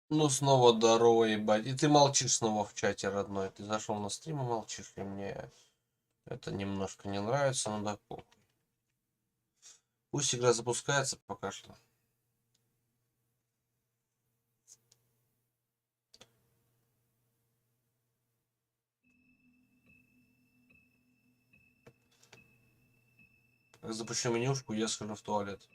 Ну снова здорово, ебать. И ты молчишь снова в чате, родной. Ты зашел на стрим и молчишь. И мне это немножко не нравится, но да похуй. Пусть игра запускается пока что. Как запущу менюшку, я схожу в туалет.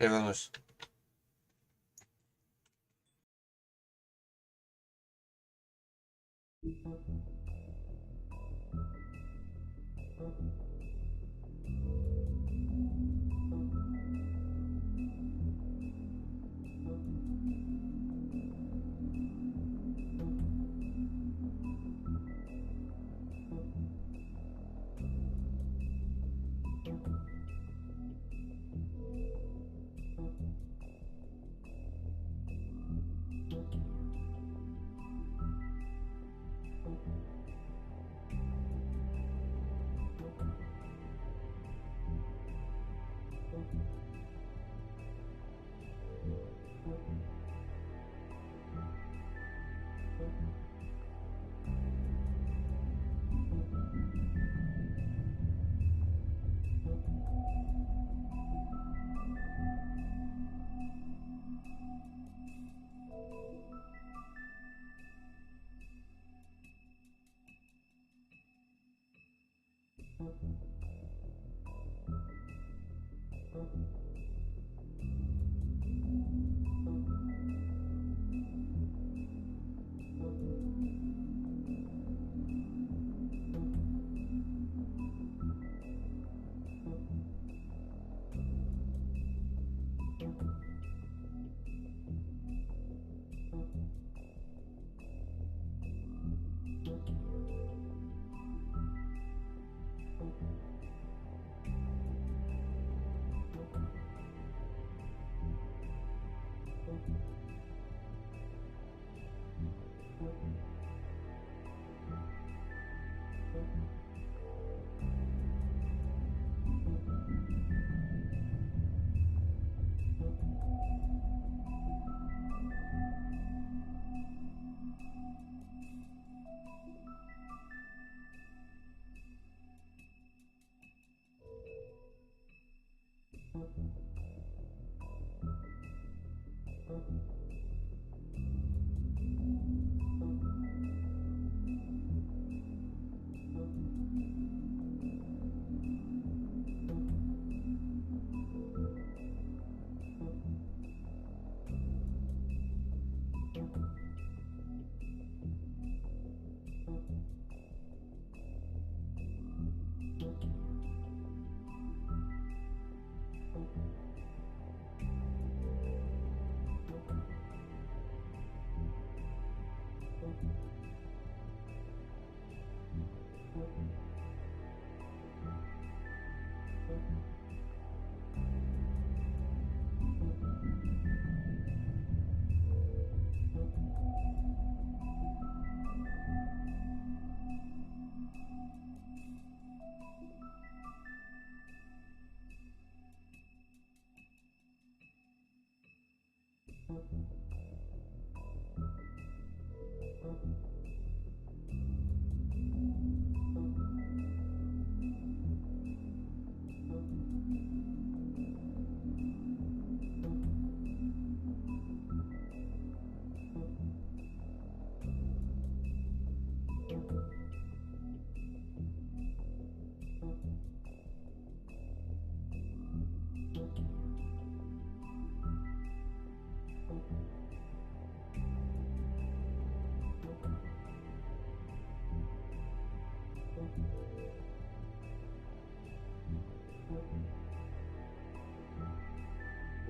Я вернусь.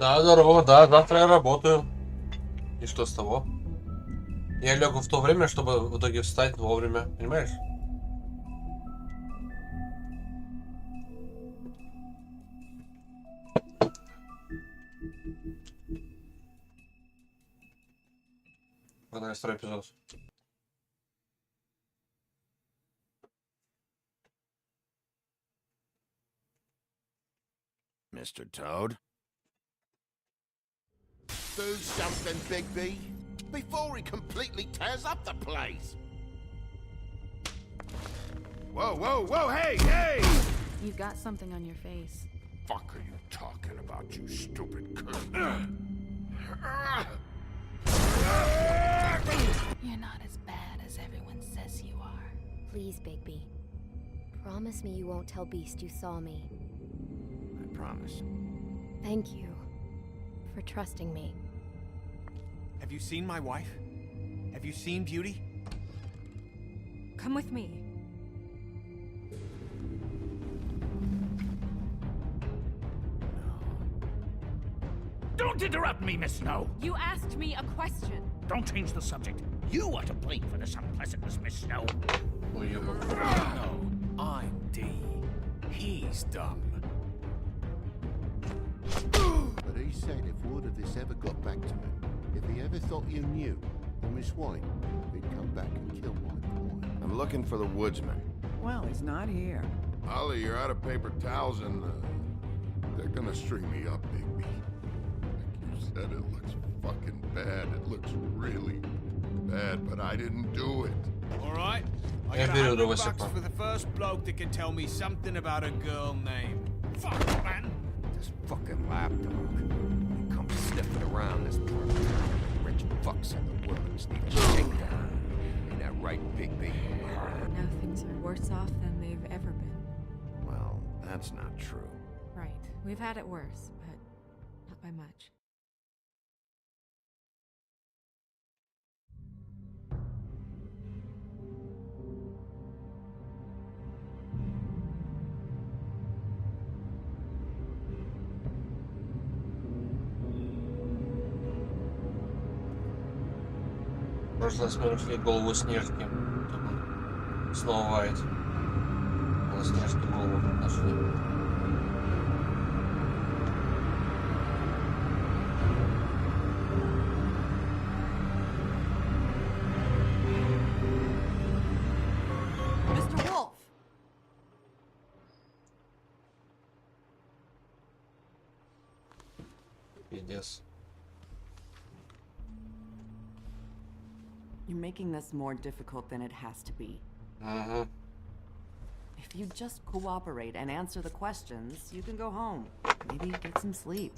Да, здорово, да, завтра я работаю. И что с того? Я легу в то время, чтобы в итоге встать вовремя, понимаешь? Погнали, второй эпизод. Mr. Toad? Do something, Bigby, before he completely tears up the place. Whoa, whoa, whoa, hey, hey! You've got something on your face. Fuck are you talking about, you stupid cunt? You're not as bad as everyone says you are. Please, Bigby. Promise me you won't tell Beast you saw me. I promise. Thank you for trusting me. Have you seen my wife? Have you seen Beauty? Come with me. Don't interrupt me, Miss Snow. You asked me a question. Don't change the subject. You are to blame for this unpleasantness, Miss Snow. No, I'm D. He's dumb. But he said if word of this ever got back to him, if he ever thought you knew, or Miss White, he'd come back and kill my boy. I'm looking for the woodsman. Well, he's not here. Ollie, you're out of paper towels and they're gonna string me up, Bigby. Like you said, it looks fucking bad. It looks really bad, but I didn't do it. All right. I Я got верю, $100 Васипа. for the first bloke that can tell me something about a girl named. Fuck, man. This fucking lapdog. He comes sniffing around this part of town. Rich fucks and the woodlands need to take down. Ain't that right, Bigby? Now things are worse off than they've ever been. Well, that's not true. Right. We've had it worse, but not by much. В прошлый раз мы нашли голову Снежки. Снова Вайт. На Снежке голову нашли. Mr. Wolf! Пиздец. You're making this more difficult than it has to be. Угу. If you just cooperate and answer the questions, you can go home. Maybe get some sleep.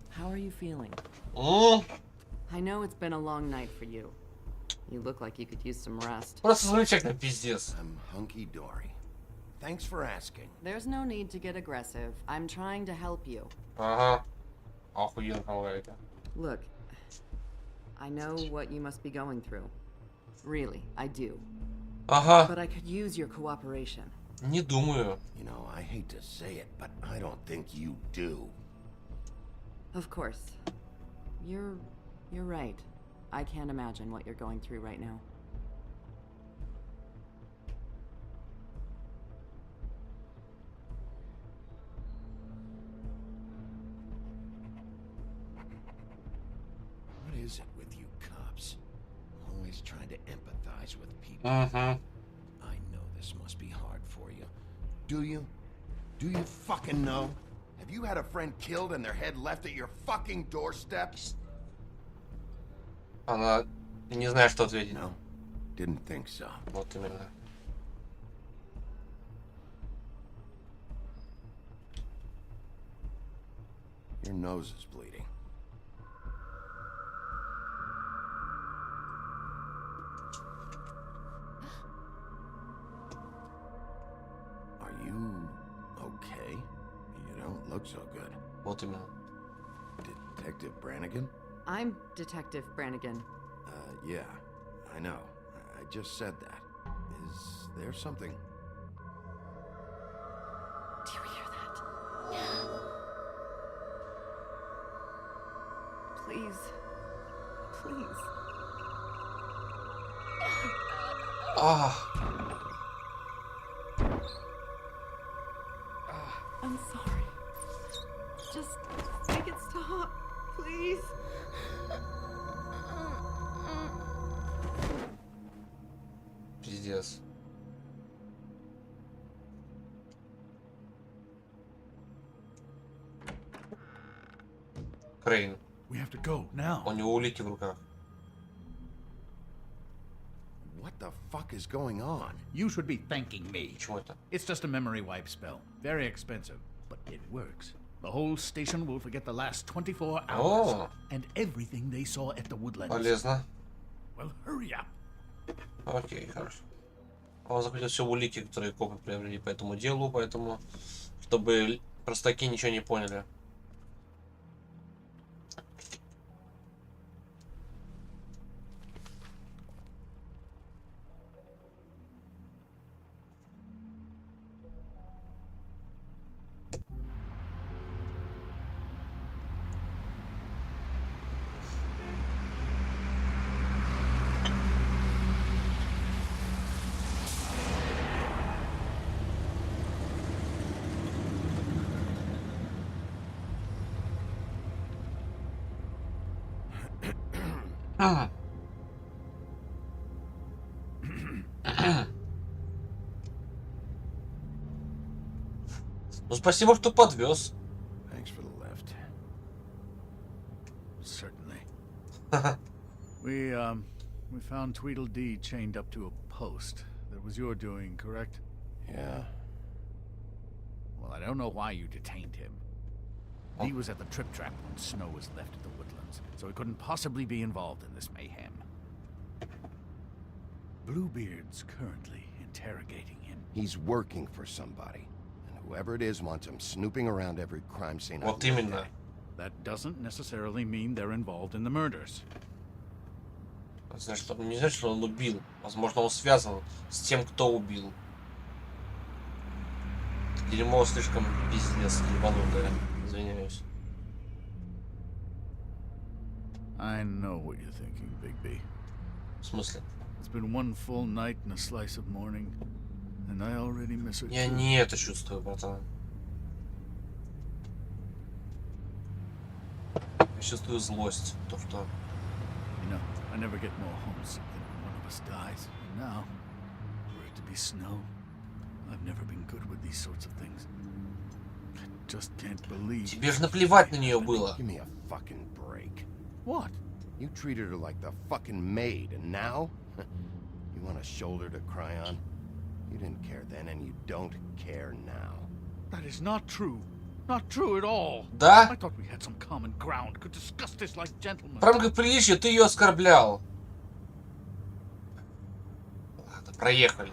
How are you feeling? I know it's been a long night for you. You look like you could use some rest. Просто замечательно, пиздец. I'm hunky-dory. Thanks for asking. There's no need to get aggressive. I'm trying to help you. Ага. Охуенно какая-то. Look, I know what you must be going through. Really, I do. Ага. But I could use your cooperation. Не думаю. You know, I hate to say it, but I don't think you do. Of course. You're right. I can't imagine what you're going through right now. What is it with you cops? Always trying to empathize with people. Угу. I know this must be hard for you. Do you? Do you fucking know? Have you had a friend killed and their head left at your fucking doorstep? Она не знает, что ответить. No, didn't think so. Вот именно. Your nose is bleeding. Are you okay? You don't look so good. Вот именно. Detective Brannigan? I'm Detective Brannigan. Yeah, I know. I just said that. Is there something? Do you hear that? Please. Please. I'm sorry. Just make it stop, please. Пиздец. Крейн. We have to go now. У него улики в руках. What the fuck is going on? You should be thanking me. Почему это? It's just a memory wipe spell. Very expensive, but it works. The whole station will forget the last 24 hours О, and everything they saw at the woodlands. полезно. Well, hurry up. Окей, хорошо. Он захватил все улики, которые копы приобрели по этому делу, поэтому, чтобы простаки ничего не поняли. Ну, спасибо, что подвез. Thanks for the lift. Certainly. We found Tweedledee chained up to a post. That was your doing, correct? Yeah. Well, I don't know why you detained him. He was at the trip trap when Snow was left at the woodlands, so he couldn't possibly be involved in this mayhem. Bluebeard's currently interrogating him. He's working for somebody. And whoever it is wants him snooping around every crime scene. Вот именно. That doesn't necessarily mean they're involved in the murders. Значит, не значит, что он убил. Возможно, он связан с тем, кто убил. Дерьмо слишком пиздец ебанутое. Извиняюсь. I know what you're thinking, Bigby. В смысле? It's been one full night and a slice of morning, and I already miss it. Я не это чувствую, братан. Я чувствую злость. То, что... You know, I never get more homesick than when one of us dies. And now, for it to be Snow, I've never been good with these sorts of things. I just can't believe. Тебе же наплевать на нее было. Give me a fucking break. What? You treated her like the fucking maid, and now? You want a shoulder to cry on? You didn't care then, and you don't care now. That is not true. Not true at all. Да? I thought we had some common ground, could discuss this like gentlemen. В рамках приличия ты ее оскорблял. Ладно, проехали.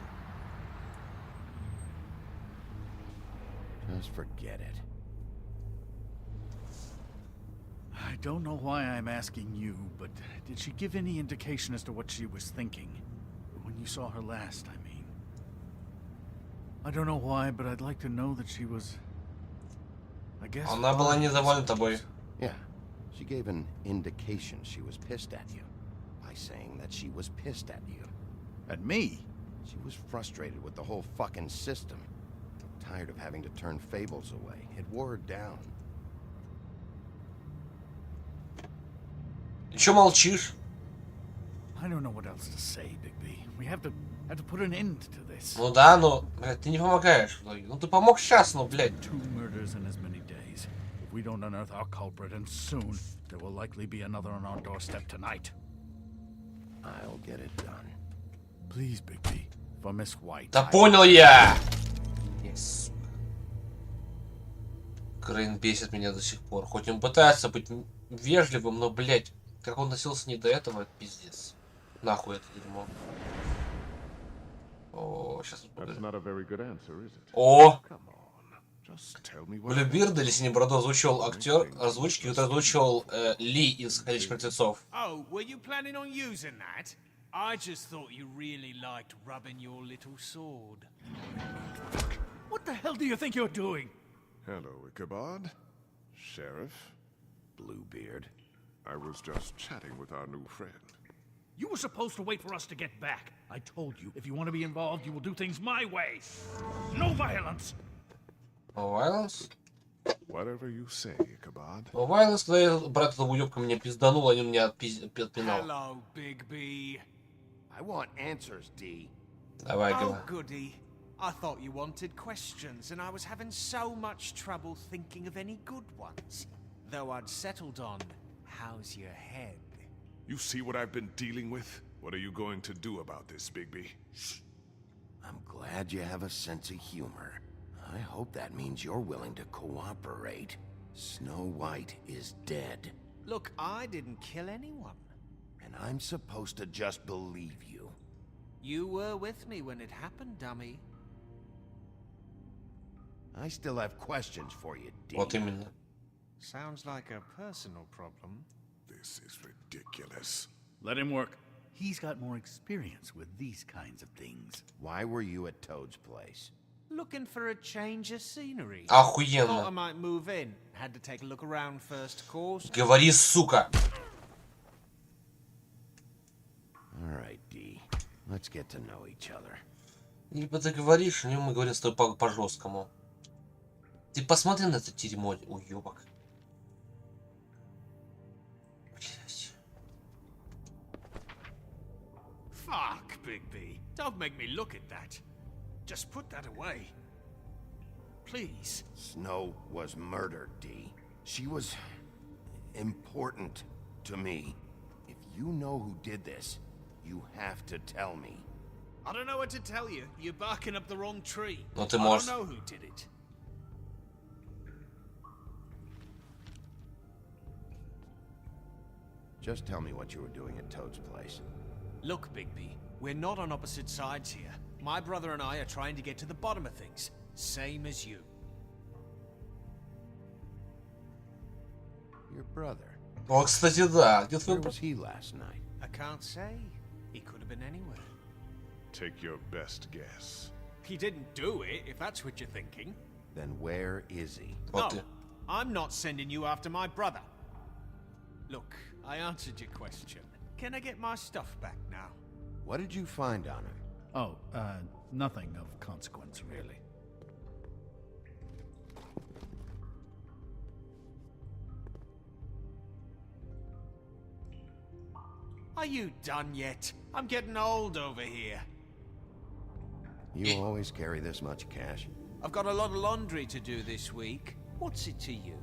Just forget it. I don't know why I'm asking you, but did she give any indication as to what she was thinking? When you saw her last, I mean. I don't know why, but I'd like to know that she was... I guess... Она была недовольна тобой. Yeah, she gave an indication she was pissed at you by saying that she was pissed at you. At me? She was frustrated with the whole fucking system. Tired of having to turn fables away. It wore her down. Ты чё молчишь? I don't know what else to say, Bigby. We have to put an end to this. Ну да, но, блядь, ты не помогаешь в итоге. Ну ты помог сейчас, ну, блядь. 2 murders in as many days. If we don't unearth our culprit, and soon, there will likely be another on our doorstep tonight. I'll get it done. Please, Bigby, for Miss White. Да понял я! Yes. Крейн бесит меня до сих пор. Хоть он пытается быть вежливым, но, блядь, как он носился не до этого, это пиздец. Нахуй это дерьмо. О, сейчас. О! Блюбирд или Синебородо озвучивал актер озвучки, который озвучивал Ли из «Ходячих мертвецов». Oh, were you planning on using that? I just thought you really liked rubbing your little sword. What the hell do you think you're doing? Hello, Ichabod. Sheriff. Bluebeard. I was just chatting with our new friend. You were supposed to wait for us to get back. I told you, if you want to be involved, you will do things my way. No violence. No violence? Whatever you say, Ichabod. No violence, когда я, брат, этого уёбка мне пизданул, они меня отпинал. Hello, Bigby. I want answers, D. Давай, Oh, говори. goody. I thought you wanted questions, and I was having so much trouble thinking of any good ones. Though I'd settled on, how's your head? You see what I've been dealing with? What are you going to do about this, Bigby? I'm glad you have a sense of humor. I hope that means you're willing to cooperate. Snow White is dead. Look, I didn't kill anyone. And I'm supposed to just believe you. You were with me when it happened, dummy. I still have questions for you, D. Вот именно. Sounds like a personal problem. This is ridiculous. Let him work. He's got more experience with these kinds of things. Why were you at Toad's place? Looking for a change of scenery. Охуенно. Thought I might move in. Had to take a look around first, of course. Говори, сука. All right, D. Let's get to know each other. Либо ты говоришь, либо мы говорим с тобой по-жесткому. Ты посмотри на это дерьмо, уёбок. Блять. Fuck, Bigby. Don't make me look at that. Just put that away. Please. Snow was murdered, D. She was important to me. If you know who did this, you have to tell me. I don't know what to tell you. You're barking up the wrong tree. Но I ты don't можешь. know who did it. Just tell me what you were doing at Toad's place. Look, Bigby, we're not on opposite sides here. My brother and I are trying to get to the bottom of things. Same as you. Your brother. О, кстати, да. Где твой Where брат? was he last night? I can't say. He could have been anywhere. Take your best guess. He didn't do it, if that's what you're thinking. Then where is he? Вот No, ты. I'm not sending you after my brother. Look, I answered your question. Can I get my stuff back now? What did you find on him? Oh, nothing of consequence, really. Are you done yet? I'm getting old over here. You always carry this much cash? I've got a lot of laundry to do this week. What's it to you?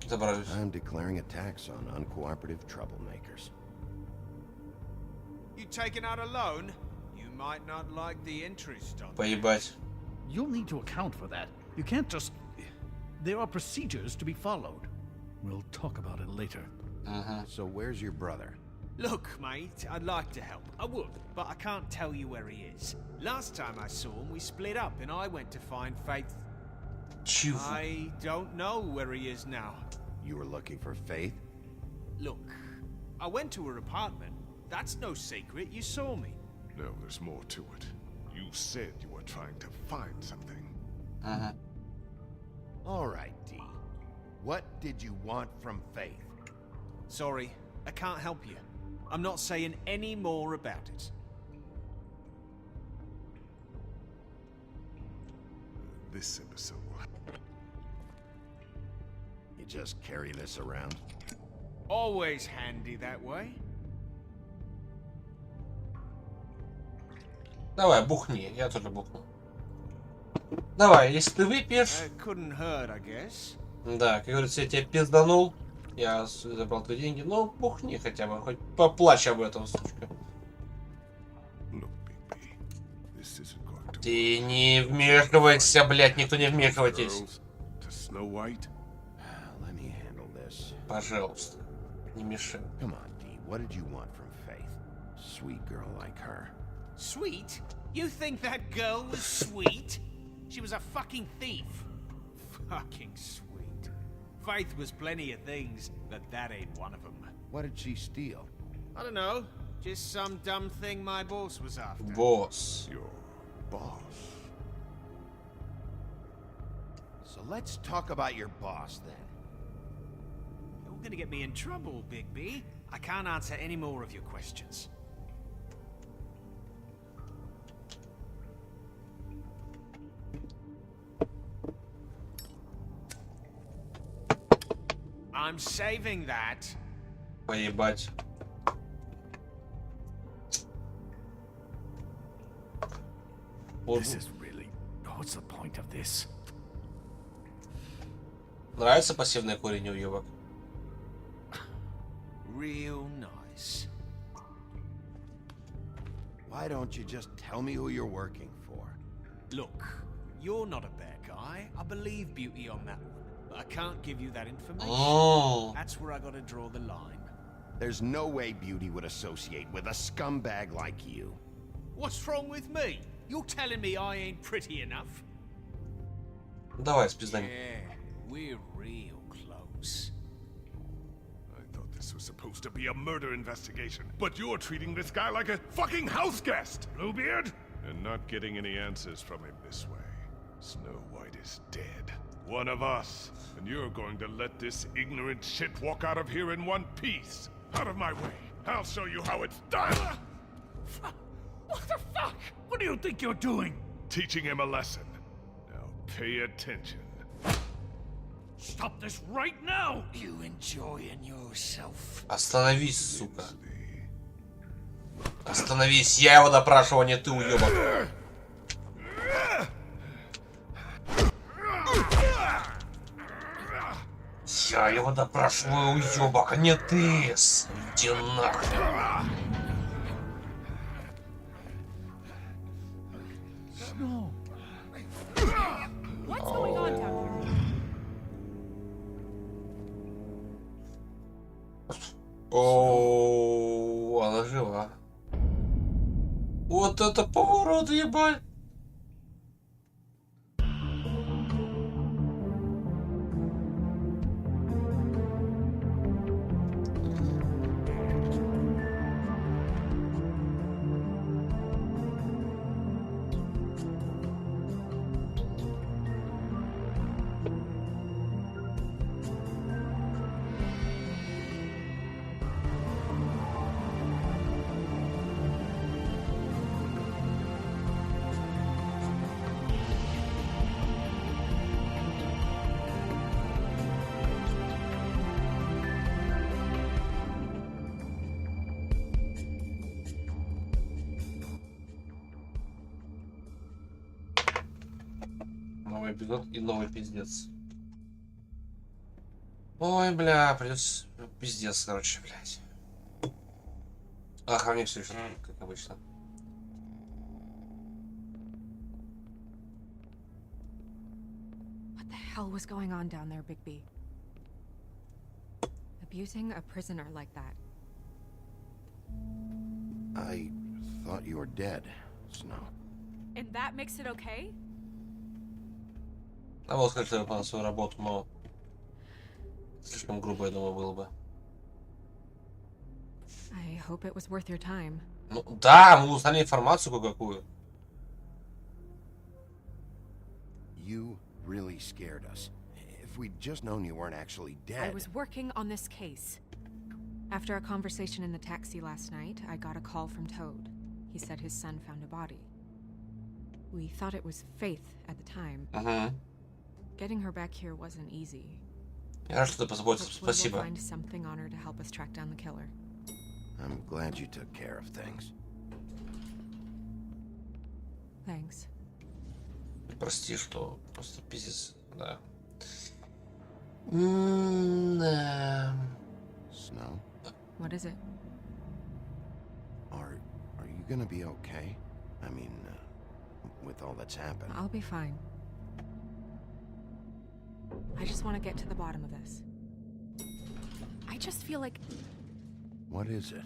Забрались. I'm declaring a tax on uncooperative troublemakers. You taking out a loan? You might not like the interest on it. Поебать. You'll need to account for that. You can't just... There are procedures to be followed. We'll talk about it later. So where's your brother? Look, mate, I'd like to help. I would, but I can't tell you where he is. Last time I saw him, we split up and I went to find Faith. Чего? I don't know where he is now. You were looking for Faith? Look, I went to her apartment. That's no secret. You saw me. No, there's more to it. You said you were trying to find something. All right, D. What did you want from Faith? Sorry, I can't help you. I'm not saying any more about it. This episode. You just carry this around? Always handy that way. Давай, бухни. Я тоже бухну. Давай, если ты выпьешь... Couldn't hurt, I guess. Да, как говорится, я тебя пизданул. Я забрал твои деньги. Ну, бухни хотя бы. Хоть поплачь об этом, сучка. Look, Bigby, this isn't going to Ты не вмешивайся, блядь. Никто не вмешивайтесь. Girls, to Snow White. Let me handle this. Пожалуйста. Не мешай. Come on, D. What did you want from Faith? Sweet girl like her. Sweet? You think that girl was sweet? She was a fucking thief. Fucking sweet. Faith was plenty of things, but that ain't one of them. What did she steal? I don't know. Just some dumb thing my boss was after. Босс. Your boss. So let's talk about your boss then. You're gonna get me in trouble, Bigby. I can't answer any more of your questions. I'm saving that. Поебать. This is really... What's the point of this? Нравится пассивное курение, уебок? Real nice. Why don't you just tell me who you're working for? Look, you're not a bad guy. I believe Beauty on that one. But I can't give you that information. Oh. That's where I gotta draw the line. There's no way Beauty would associate with a scumbag like you. What's wrong with me? You're telling me I ain't pretty enough? Давай, спиздаем. Yeah, we're real close. I thought this was supposed to be a murder investigation, but you're treating this guy like a fucking house guest, Bluebeard! And not getting any answers from him this way. Snow White is dead. One of us. And you're going to let this ignorant shit walk out of here in one piece. Out of my way. I'll show you how it's done! What the fuck? What do you think you're doing? Teaching him a lesson. Now pay attention. Stop this right now! You enjoying yourself? Остановись, сука. Остановись, я его допрашивал, не ты, уебок. Я его допрашиваю, уебок, а не ты. Иди нахрен. What's going on down here? О, она жива. Вот это поворот, ебать. Новый эпизод и новый пиздец. Ой, бля, придется пиздец, короче, блядь. Ага, мне все еще, как обычно. What the hell was going on down there, Big B? Abusing a prisoner like that. I thought you were dead, Snow. And that makes it okay? А вот как-то выполнил свою работу, но слишком грубо, я думаю, было бы. I hope it was worth your time. Ну да, мы узнали информацию кое-какую. You really scared us. If we'd just known you weren't actually dead. I was working on this case. After a conversation in the taxi last night, I got a call from Toad. He said his son found a body. We thought it was Faith at the time. Getting her back here wasn't easy. Я рад, что ты позаботился. Hopefully we'll Спасибо. find something on her to help us track down the killer. I'm glad you took care of things. Thanks. Прости, что просто пиздец, да. Да. Snow, What is it? are you gonna be okay? I mean, with all that's happened. I'll be fine. I just want to get to the bottom of this. I just feel like What is it?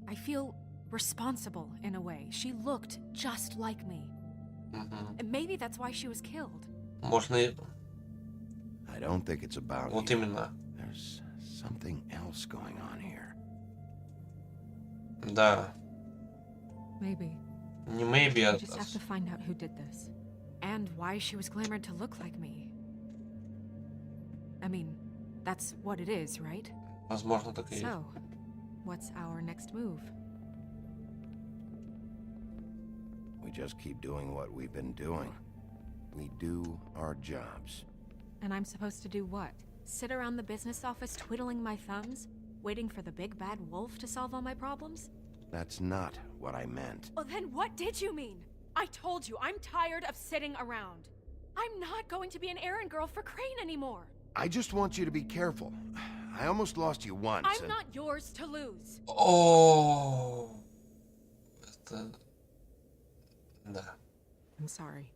I feel responsible in a way. She looked just like me. And maybe that's why she was killed. Можно и... I don't think it's about Вот you. именно. There's something else going on here. Да. Maybe. Не maybe, а... I just have to find out who did this. And why she was glamored to look like me. I mean, That's what it is, right? Возможно, так и есть. So, what's our next move? We just keep doing what we've been doing. We do our jobs. And I'm supposed to do what? Sit around the business office twiddling my thumbs, waiting for the big bad wolf to solve all my problems? That's not what I meant. Well, then what did you mean? I told you, I'm tired of sitting around. I'm not going to be an errand girl for Crane anymore. I just want you to be careful. I almost lost you once. I'm not yours to lose. О, это... Да. I'm sorry.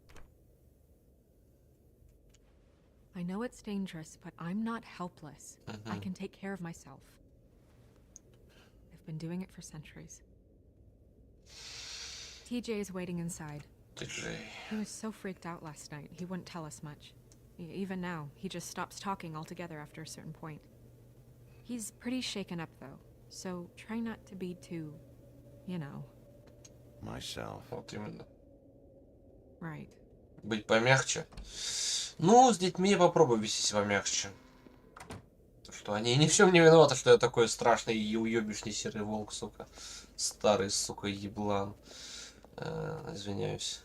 I know it's dangerous, but I'm not helpless. I can take care of myself. I've been doing it for centuries. TJ is waiting inside. TJ. He was so freaked out last night, he wouldn't tell us much. Even now, he just stops talking altogether after a certain point. He's pretty shaken up, though, so try not to be too, you know. Myself. Вот именно. Right. Быть помягче. Ну, с детьми попробуй вести себя мягче. То, что они ни в чем не виноваты, что я такой страшный и уебищный серый волк, сука. Старый, сука, еблан. Извиняюсь.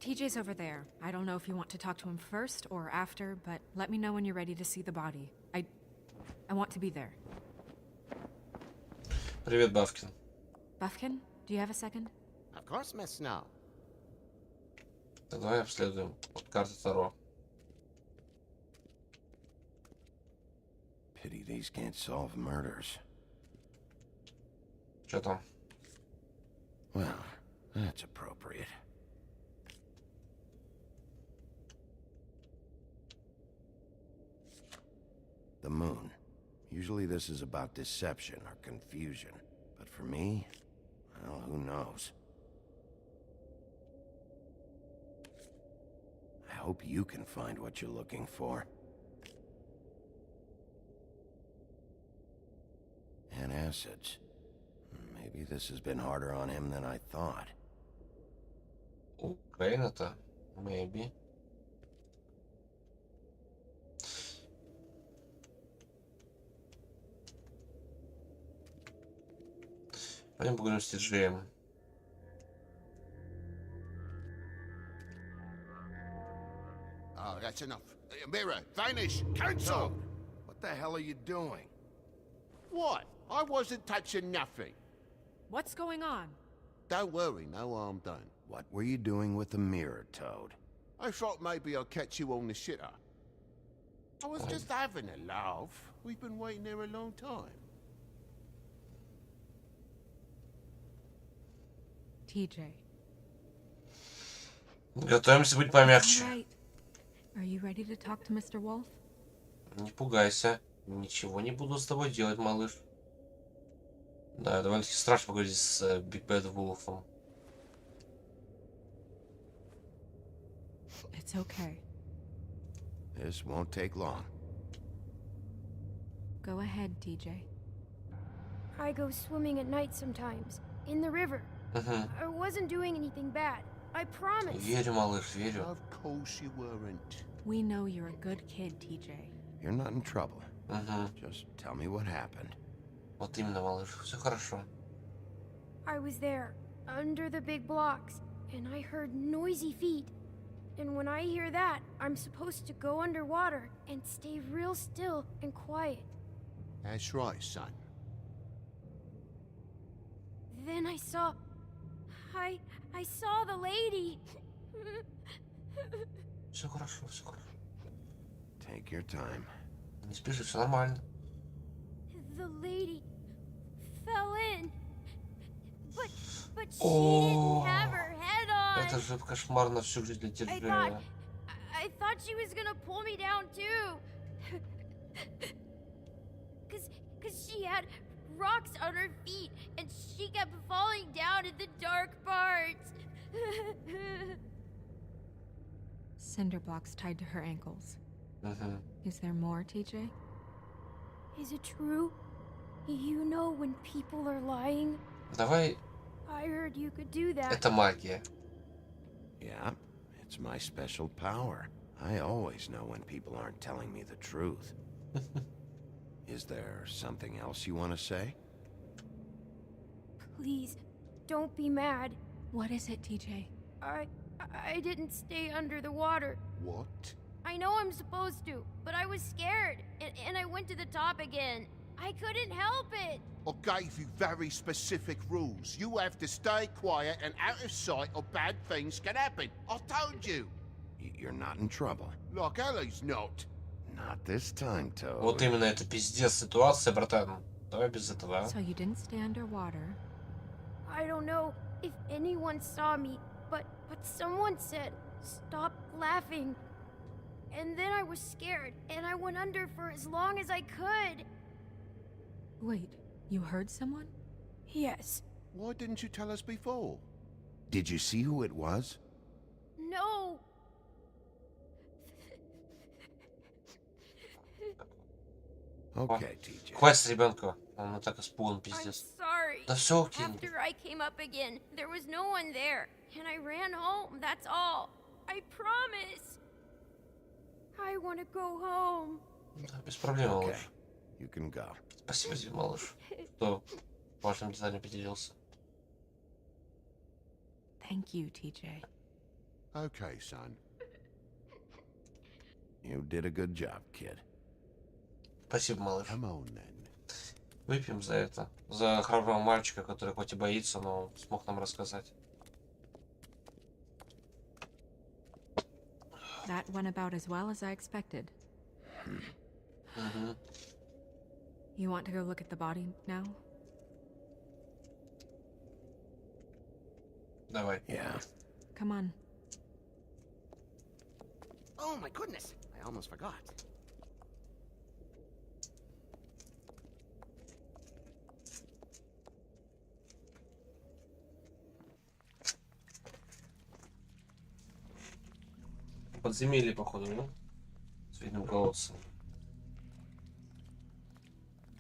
TJ's over there. I don't know if you want to talk to him first or after, but let me know when you're ready to see the body. I want to be there. Привет, Бавкин. Buffkin, do you have a second? Of course, Miss Snow. Так, давай обследуем. Вот карта Таро. Pity these can't solve murders. Что там? Well, that's appropriate. The moon. Usually this is about deception or confusion. But for me, well, who knows? I hope you can find what you're looking for. And acids. Maybe this has been harder on him than I thought. У Крейна-то? Maybe. Пойдем поговорим с Тиджеем. Oh, that's enough. Mirror, vanish, cancel! What the hell are you doing? What? I wasn't touching nothing. What's going on? Don't worry, no harm done. What were you doing with the mirror, Toad? I thought maybe I'd catch you on the shitter. I was just having a laugh. We've been waiting there a long time. TJ. Готовимся быть помягче. Right. Are you ready to talk to Mr. Wolf? Не пугайся. Ничего не буду с тобой делать, малыш. Да, довольно-таки страшно поговорить с Big Bad Wolf'ом. It's okay. This won't take long. Go ahead, TJ. I go swimming at night sometimes, in the river. I wasn't doing anything bad. I promise. Верю, малыш, верю. Of course you weren't. We know you're a good kid, TJ. You're not in trouble. Just tell me what happened. Вот именно, малыш. Все хорошо. I was there, under the big blocks, and I heard noisy feet. And when I hear that, I'm supposed to go underwater and stay real still and quiet. That's right, son. Then I saw the lady. Все хорошо, все хорошо. Take your time. Не спеши, все нормально. The lady fell in. But she didn't have her head on. Это же кошмар на всю жизнь для Тиджея. I thought she was gonna pull me down too. Cause she had rocks on her feet and she kept falling down in the dark parts. Cinder blocks tied to her ankles. Is there more, TJ? Is it true? You know when people are lying? Давай. I heard you could do that. Это магия. Yeah, It's my special power. I always know when people aren't telling me the truth. Is there something else you want to say? Please, don't be mad. What is it, TJ? I didn't stay under the water. What? I know I'm supposed to, but I was scared, and I went to the top again. I couldn't help it. I gave you very specific rules. You have to stay quiet and out of sight or bad things can happen. I told you. You're not in trouble. Like Ellie's not. Not this time, Toad. Вот именно это пиздец ситуация, братан. Давай без этого, а? So you didn't stay underwater. I don't know if anyone saw me, but someone said, stop laughing. And then I was scared, and I went under for as long as I could. Wait, you heard someone? Yes. Why didn't you tell us before? Did you see who it was? No. Okay, TJ. Хватит с ребенка. Он и так испуган, I'm пиздец. sorry. Да все окей. After I came up again, there was no one there, and I ran home, that's all. I promise. I want to go home. Да, без проблем, Okay, малыш. you can go. Спасибо тебе, малыш, что важным деталям поделился. Thank you, TJ. Okay, son. You did a good job, kid. Спасибо, малыш. Come on, then. Выпьем за это. За храброго мальчика, который хоть и боится, но смог нам рассказать. That went about as well as I expected. You want to go look at the body now? Давай. Yeah. Come on. Oh my goodness, I almost forgot. Подземелье, походу, ну? С видным колодцем.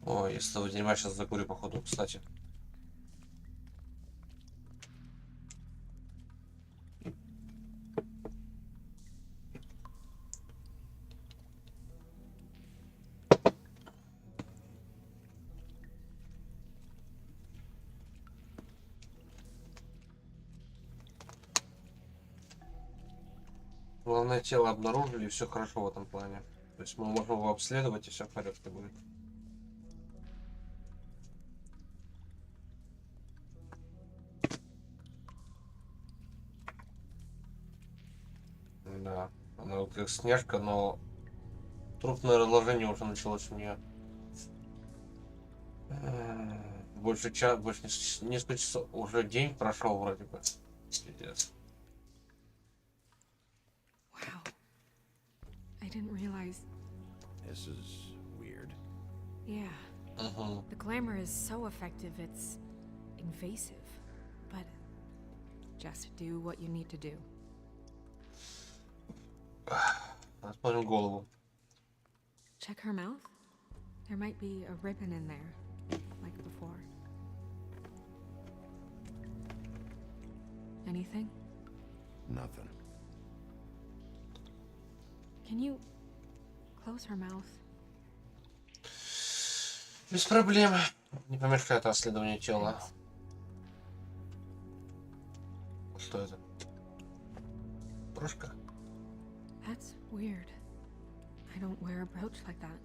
Ой, я с того дерьма сейчас закурю, походу, кстати. Главное, тело обнаружили, и все хорошо в этом плане. То есть мы можем его обследовать, и все в порядке будет. Да, она вот как снежка, но трупное разложение уже началось у нее. Больше несколько часов, уже день прошел вроде бы. Пиздец. Wow. I didn't realize. This is weird. Yeah. The glamour is so effective, it's invasive. But just do what you need to do. Посмотрим голову. Check her mouth. There might be a ribbon in there, like before. Anything? Nothing. Can you close her mouth? Без проблем. Не помешает расследованию тела. Что это? Брошка? That's weird. I don't wear a brooch like that.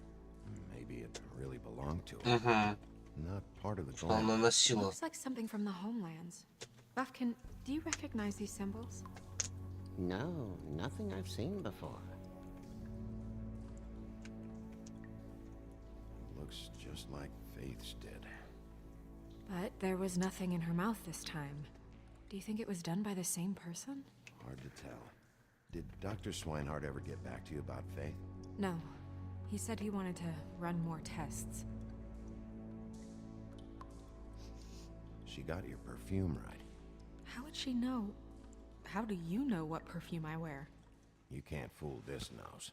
Maybe it really belonged to her. Not part of the Что она glamour. носила. Looks like something from the homelands. Buffkin, do you recognize these symbols? No, nothing I've seen before. Looks just like Faith's did. But there was nothing in her mouth this time. Do you think it was done by the same person? Hard to tell. Did Dr. Swinehart ever get back to you about Faith? No. He said he wanted to run more tests. She got your perfume right. How would she know? How do you know what perfume I wear? You can't fool this nose.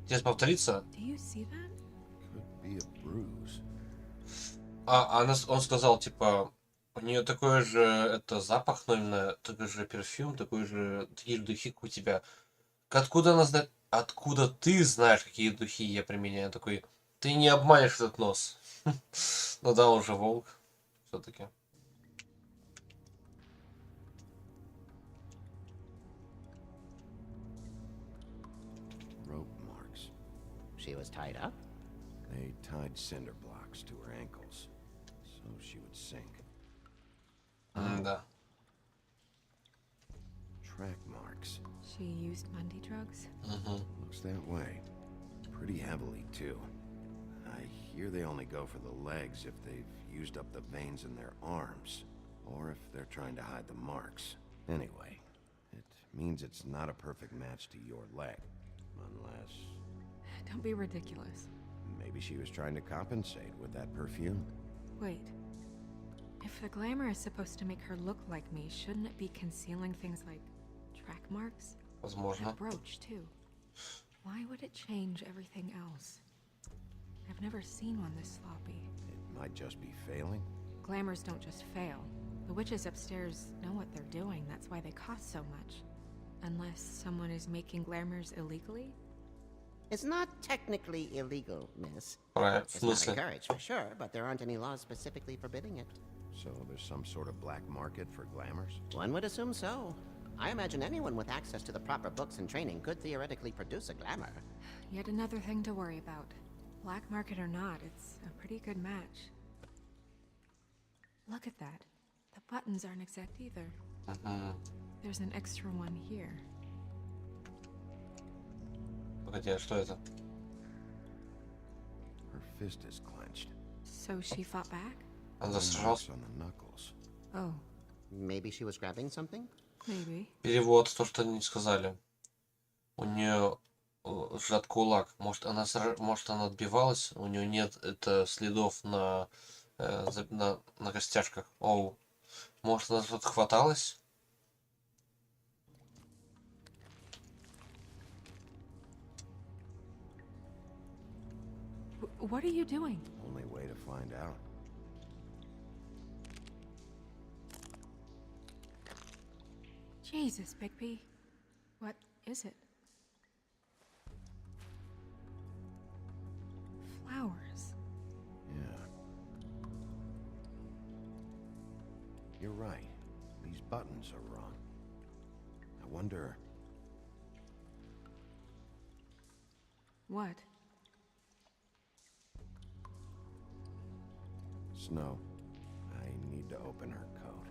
Здесь повторится? Do you see that? Could be a bruise. Он сказал, типа, У нее такой же это запах, но именно такой же перфюм, такой же такие же духи, как у тебя. Откуда она знает? Откуда ты знаешь, какие духи я применяю? Такой, ты не обманешь этот нос. Ну да, он же волк. Все-таки. Rope marks. She was tied up? They tied cinder blocks to her ankles, so she would sink. Да. Track marks. She used Mundy drugs? Looks that way. Pretty heavily, too. I hear they only go for the legs if they've used up the veins in their arms, or if they're trying to hide the marks. Anyway, it means it's not a perfect match to your leg, unless... Don't be ridiculous. Maybe she was trying to compensate with that perfume. Wait. If the glamour is supposed to make her look like me, shouldn't it be concealing things like track marks? Возможно. That brooch, too. Why would it change everything else? I've never seen one this sloppy. It might just be failing. Glamours don't just fail. The witches upstairs know what they're doing, that's why they cost so much. Unless someone is making glamours illegally? It's not technically illegal, miss. Right. It's not encouraged, for sure, but there aren't any laws specifically forbidding it. So there's some sort of black market for glamours? One would assume so. I imagine anyone with access to the proper books and training could theoretically produce a glamour. Yet another thing to worry about. Black market or not, it's a pretty good match. Look at that. The buttons aren't exact either. There's an extra one here. Погоди, а что это? Her fist is clenched. So she fought back? Она сражалась? On the knuckles. Oh, Maybe she was grabbing something? maybe. Перевод, то, что они сказали. У нее сжат кулак. Может, она отбивалась, у нее нет следов на костяшках. Оу. Может, она тут хваталась? What are you doing? Only way to find out. Jesus, Bigby. What is it? Flowers. Yeah. You're right. These buttons are wrong. I wonder... What? Snow, I need to open her coat.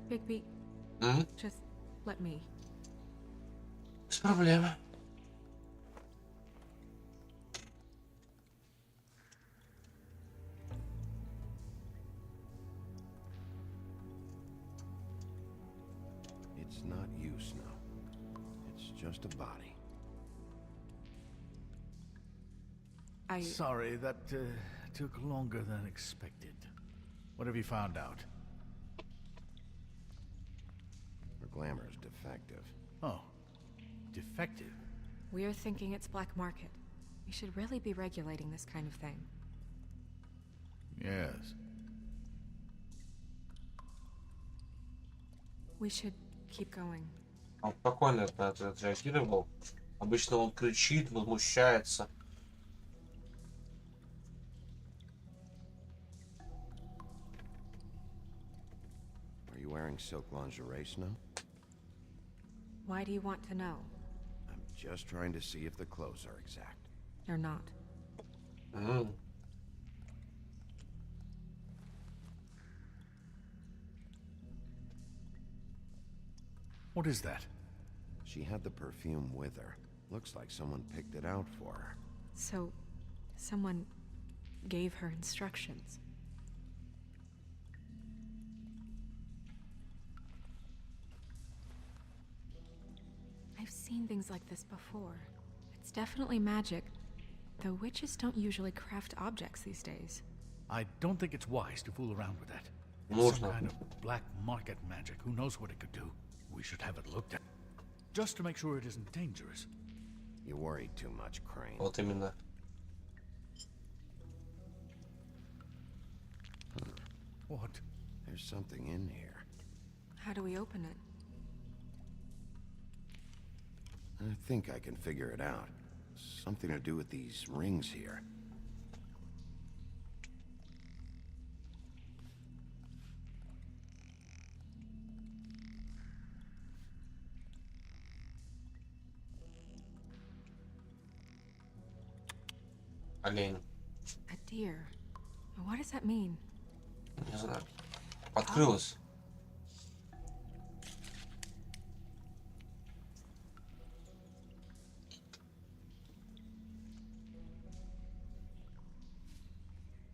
Bigby, just let me. Без проблем. It's not you, Snow. It's just a body. Sorry, that took longer than expected. What have you found out? Her glamour is defective. Oh, defective? We're thinking it's black market. We should really be regulating this kind of thing. Yes. We should keep going. Он спокойно на это отреагировал. Обычно он кричит, возмущается. Are you wearing silk lingerie, Snow? Why do you want to know? I'm just trying to see if the clothes are exact. They're not. What is that? She had the perfume with her. Looks like someone picked it out for her. So, someone gave her instructions. I've seen things like this before. It's definitely magic, though witches don't usually craft objects these days. I don't think it's wise to fool around with that. It's Можно. some kind of black market magic. Who knows what it could do? We should have it looked at. Just to make sure it isn't dangerous. You worry too much, Crane. Вот именно. What? There's something in here. How do we open it? I think I can figure it out. Something to do with these rings here. Олень. A deer. What does that mean? Не знаю. Открылась.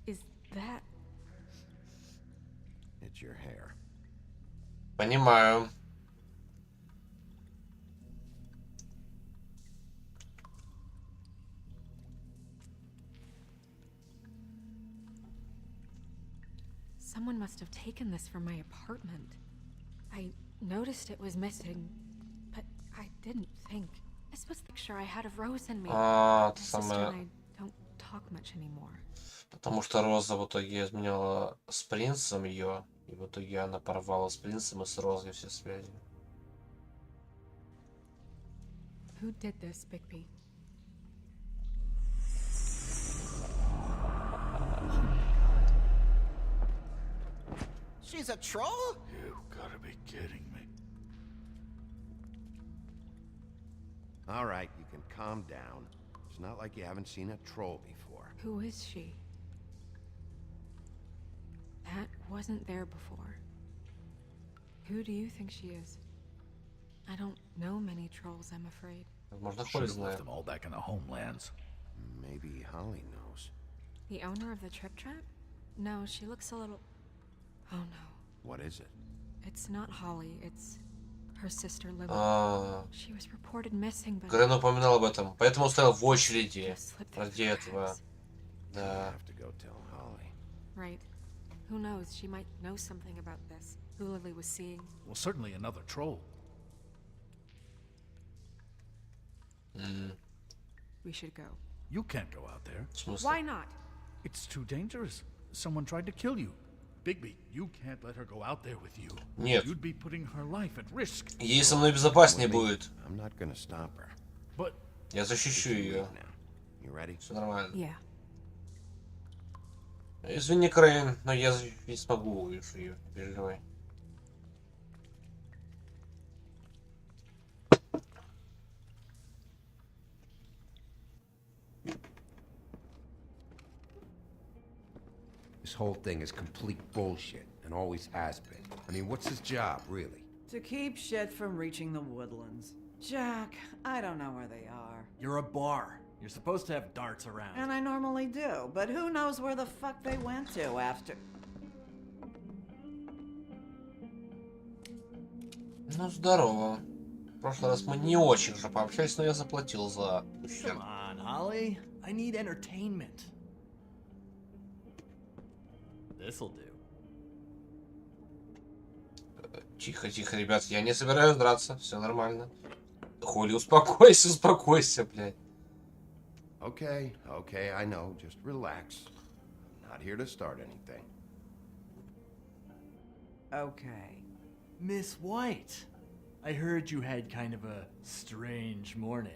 Is that... It's your hair. Понимаю. Someone must have taken this from my apartment. I noticed it was missing, but I didn't think. This was the picture I had of Rose and me. А, My это sister and самое. I don't talk much anymore. Потому что Роза в итоге изменяла с принцем ее, и в итоге она порвала с принцем и с Розой все связи. Who did this, Bigby? She's a troll? You gotta be kidding me. All right, you can calm down. It's not like you haven't seen a troll before. Who is she? That wasn't there before. Who do you think she is? I don't know many trolls, I'm afraid. Возможно, Should Холли have left знает. them all back in the homelands. Maybe Holly knows. The owner of the Trip Trap? No, she looks a little... Oh no. What is it? It's not Holly, it's her sister Lily. А, She was reported missing, but... Грен упоминал об этом, поэтому стоял в очереди just slipped through ради the этого. cracks. I Да. have to go tell Holly. Right. Who knows, she might know something about this. Who Lily was seeing. Well, certainly another troll. We should go. You can't go out there. В смысле? Why not? It's too dangerous. Someone tried to kill you. Bigby, you can't let her go out there with you. Нет. You'd be putting her life at risk. Ей со мной безопаснее будет. I'm not gonna stop her. But Я защищу ее. Now, you ready? Все нормально. Yeah. Извини, Крейн, но я не смогу увидеть ее. Не переживай. This whole thing is complete bullshit, and always has been. I mean, what's his job, really? To keep shit from reaching the woodlands. Jack, I don't know where they are. You're a bar. You're supposed to have darts around. And I normally do, but who knows where the fuck they went to after... Ну, здорово. В прошлый раз мы не очень же пообщались, но я заплатил за Come ущерб. on, Holly. I need entertainment. This'll do. Тихо, тихо, ребят, я не собираюсь драться, все нормально. Холли, успокойся, успокойся, блядь. Okay, okay, I know. Just relax. I'm not here to start anything. Okay. Miss White, I heard you had kind of a strange morning.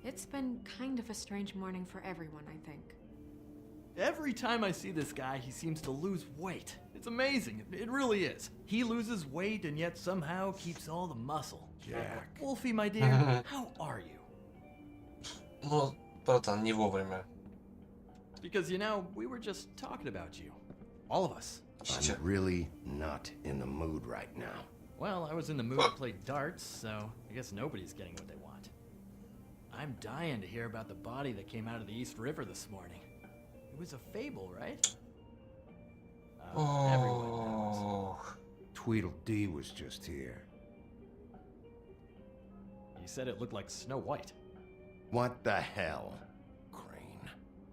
It's been kind of a strange morning for everyone, I think. Every time I see this guy, he seems to lose weight. It's amazing. It really is. He loses weight and yet somehow keeps all the muscle. Jack. Wolfie, my dear, how are you? Ну, братан, не вовремя. Because, you know, we were just talking about you. All of us. I'm really not in the mood right now. Well, I was in the mood to play darts, so I guess nobody's getting what they want. I'm dying to hear about the body that came out of the East River this morning. It was a fable, right? Everyone knows. Tweedledee was just here. He said it looked like Snow White. What the hell? Crane.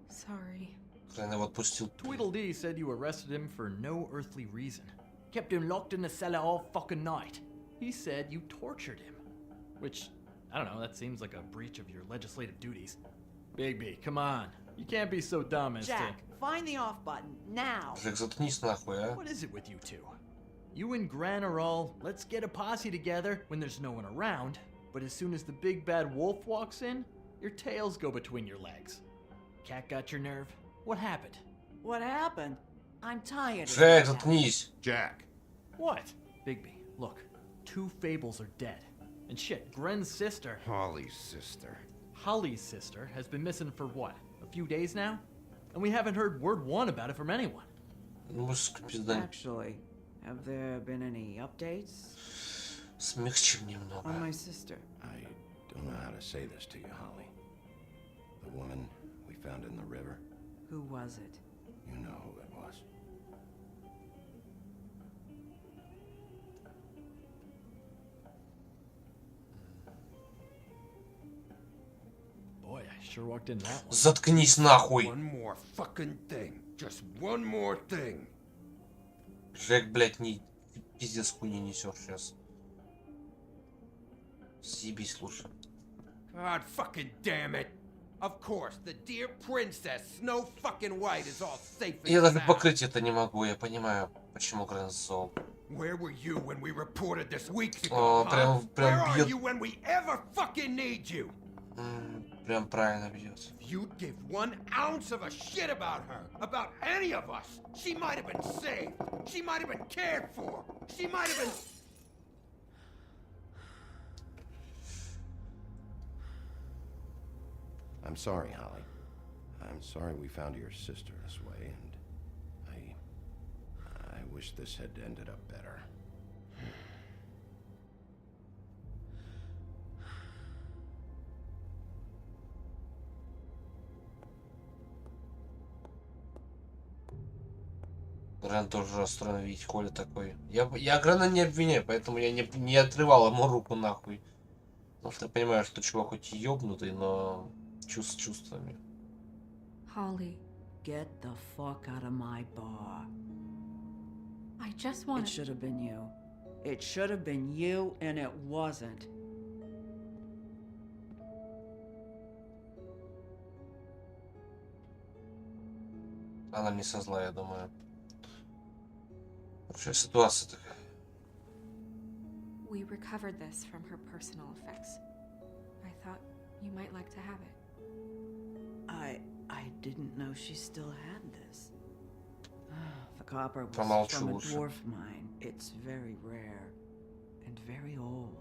Sorry. Крейн его отпустил. Tweedledee said you arrested him for no earthly reason. Kept him locked in the cellar all fucking night. He said you tortured him. Which, I don't know, that seems like a breach of your legislative duties. Bigby, come on. You can't be so dumb as Jack, to... find the off button now. Жек, заткнись нахуй, а? What is it with you two? You and Gran are all, let's get a posse together when there's no one around, but as soon as the big bad wolf walks in, your tails go between your legs. Cat got your nerve? What happened? What happened? I'm tired. Жек, заткнись. Jack. What? Bigby, look. 2 fables are dead. And shit, Gren's sister, Holly's sister. Holly's sister, has been missing for what? A few days now? And we haven't heard word one about it from anyone. Actually, have there been any updates? Смягчим немного. On my sister. I don't know how to say this to you, Holly. The woman we found in the river. Who was it? You know who it was. Boy, I sure walked in that one. Заткнись нахуй. One more fucking thing. Just one more thing. Жек, блядь, не пиздец хуйни несешь сейчас. Съебись лучше. God fucking damn it. Of course, the dear princess, Snow fucking White, is all safe and Я даже sound. покрыть это не могу, я понимаю, почему Грэн зол. Where were you when we reported this weeks ago, О, huh? прям Where are бьет. you when we ever fucking need you? Прям правильно бьет. If you'd give 1 ounce of a shit about her, about any of us, she might have been saved. She might have been cared for. She might have been... I'm sorry, Holly. I'm sorry we found your sister this way, and I wish this had ended up better. Грэн тоже расстроен видеть Коля такой. Я Грэна не обвиняю, поэтому я не отрывал ему руку нахуй. Потому что я понимаю, что чувак хоть и ёбнутый, но с чувствами. Holly, Get the fuck out of my bar. I just want It should have been you. It should have been you, and it wasn't. Она мне со зла, я думаю. Вообще ситуация такая. We recovered this from her personal effects. I thought you might like to have it. I didn't know she still had this. The copper was Помолчу from a лучше. dwarf mine. It's very rare and very old.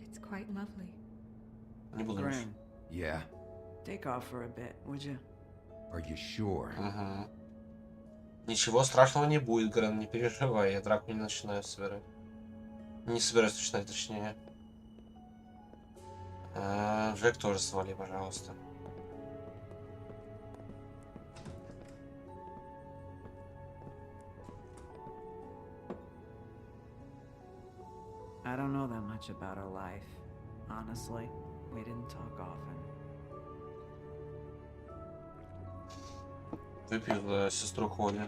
It's quite lovely. Не буду лучше. Gren, Yeah? take off for a bit, would you? Are you sure? Угу. Ничего страшного не будет, Грэн, не переживай, я драку не начинаю собирать. Не собираюсь начинать, точнее. Джек тоже свали, пожалуйста. I don't know that much about her life. Honestly, we didn't talk often. Выпью за сестру Холли.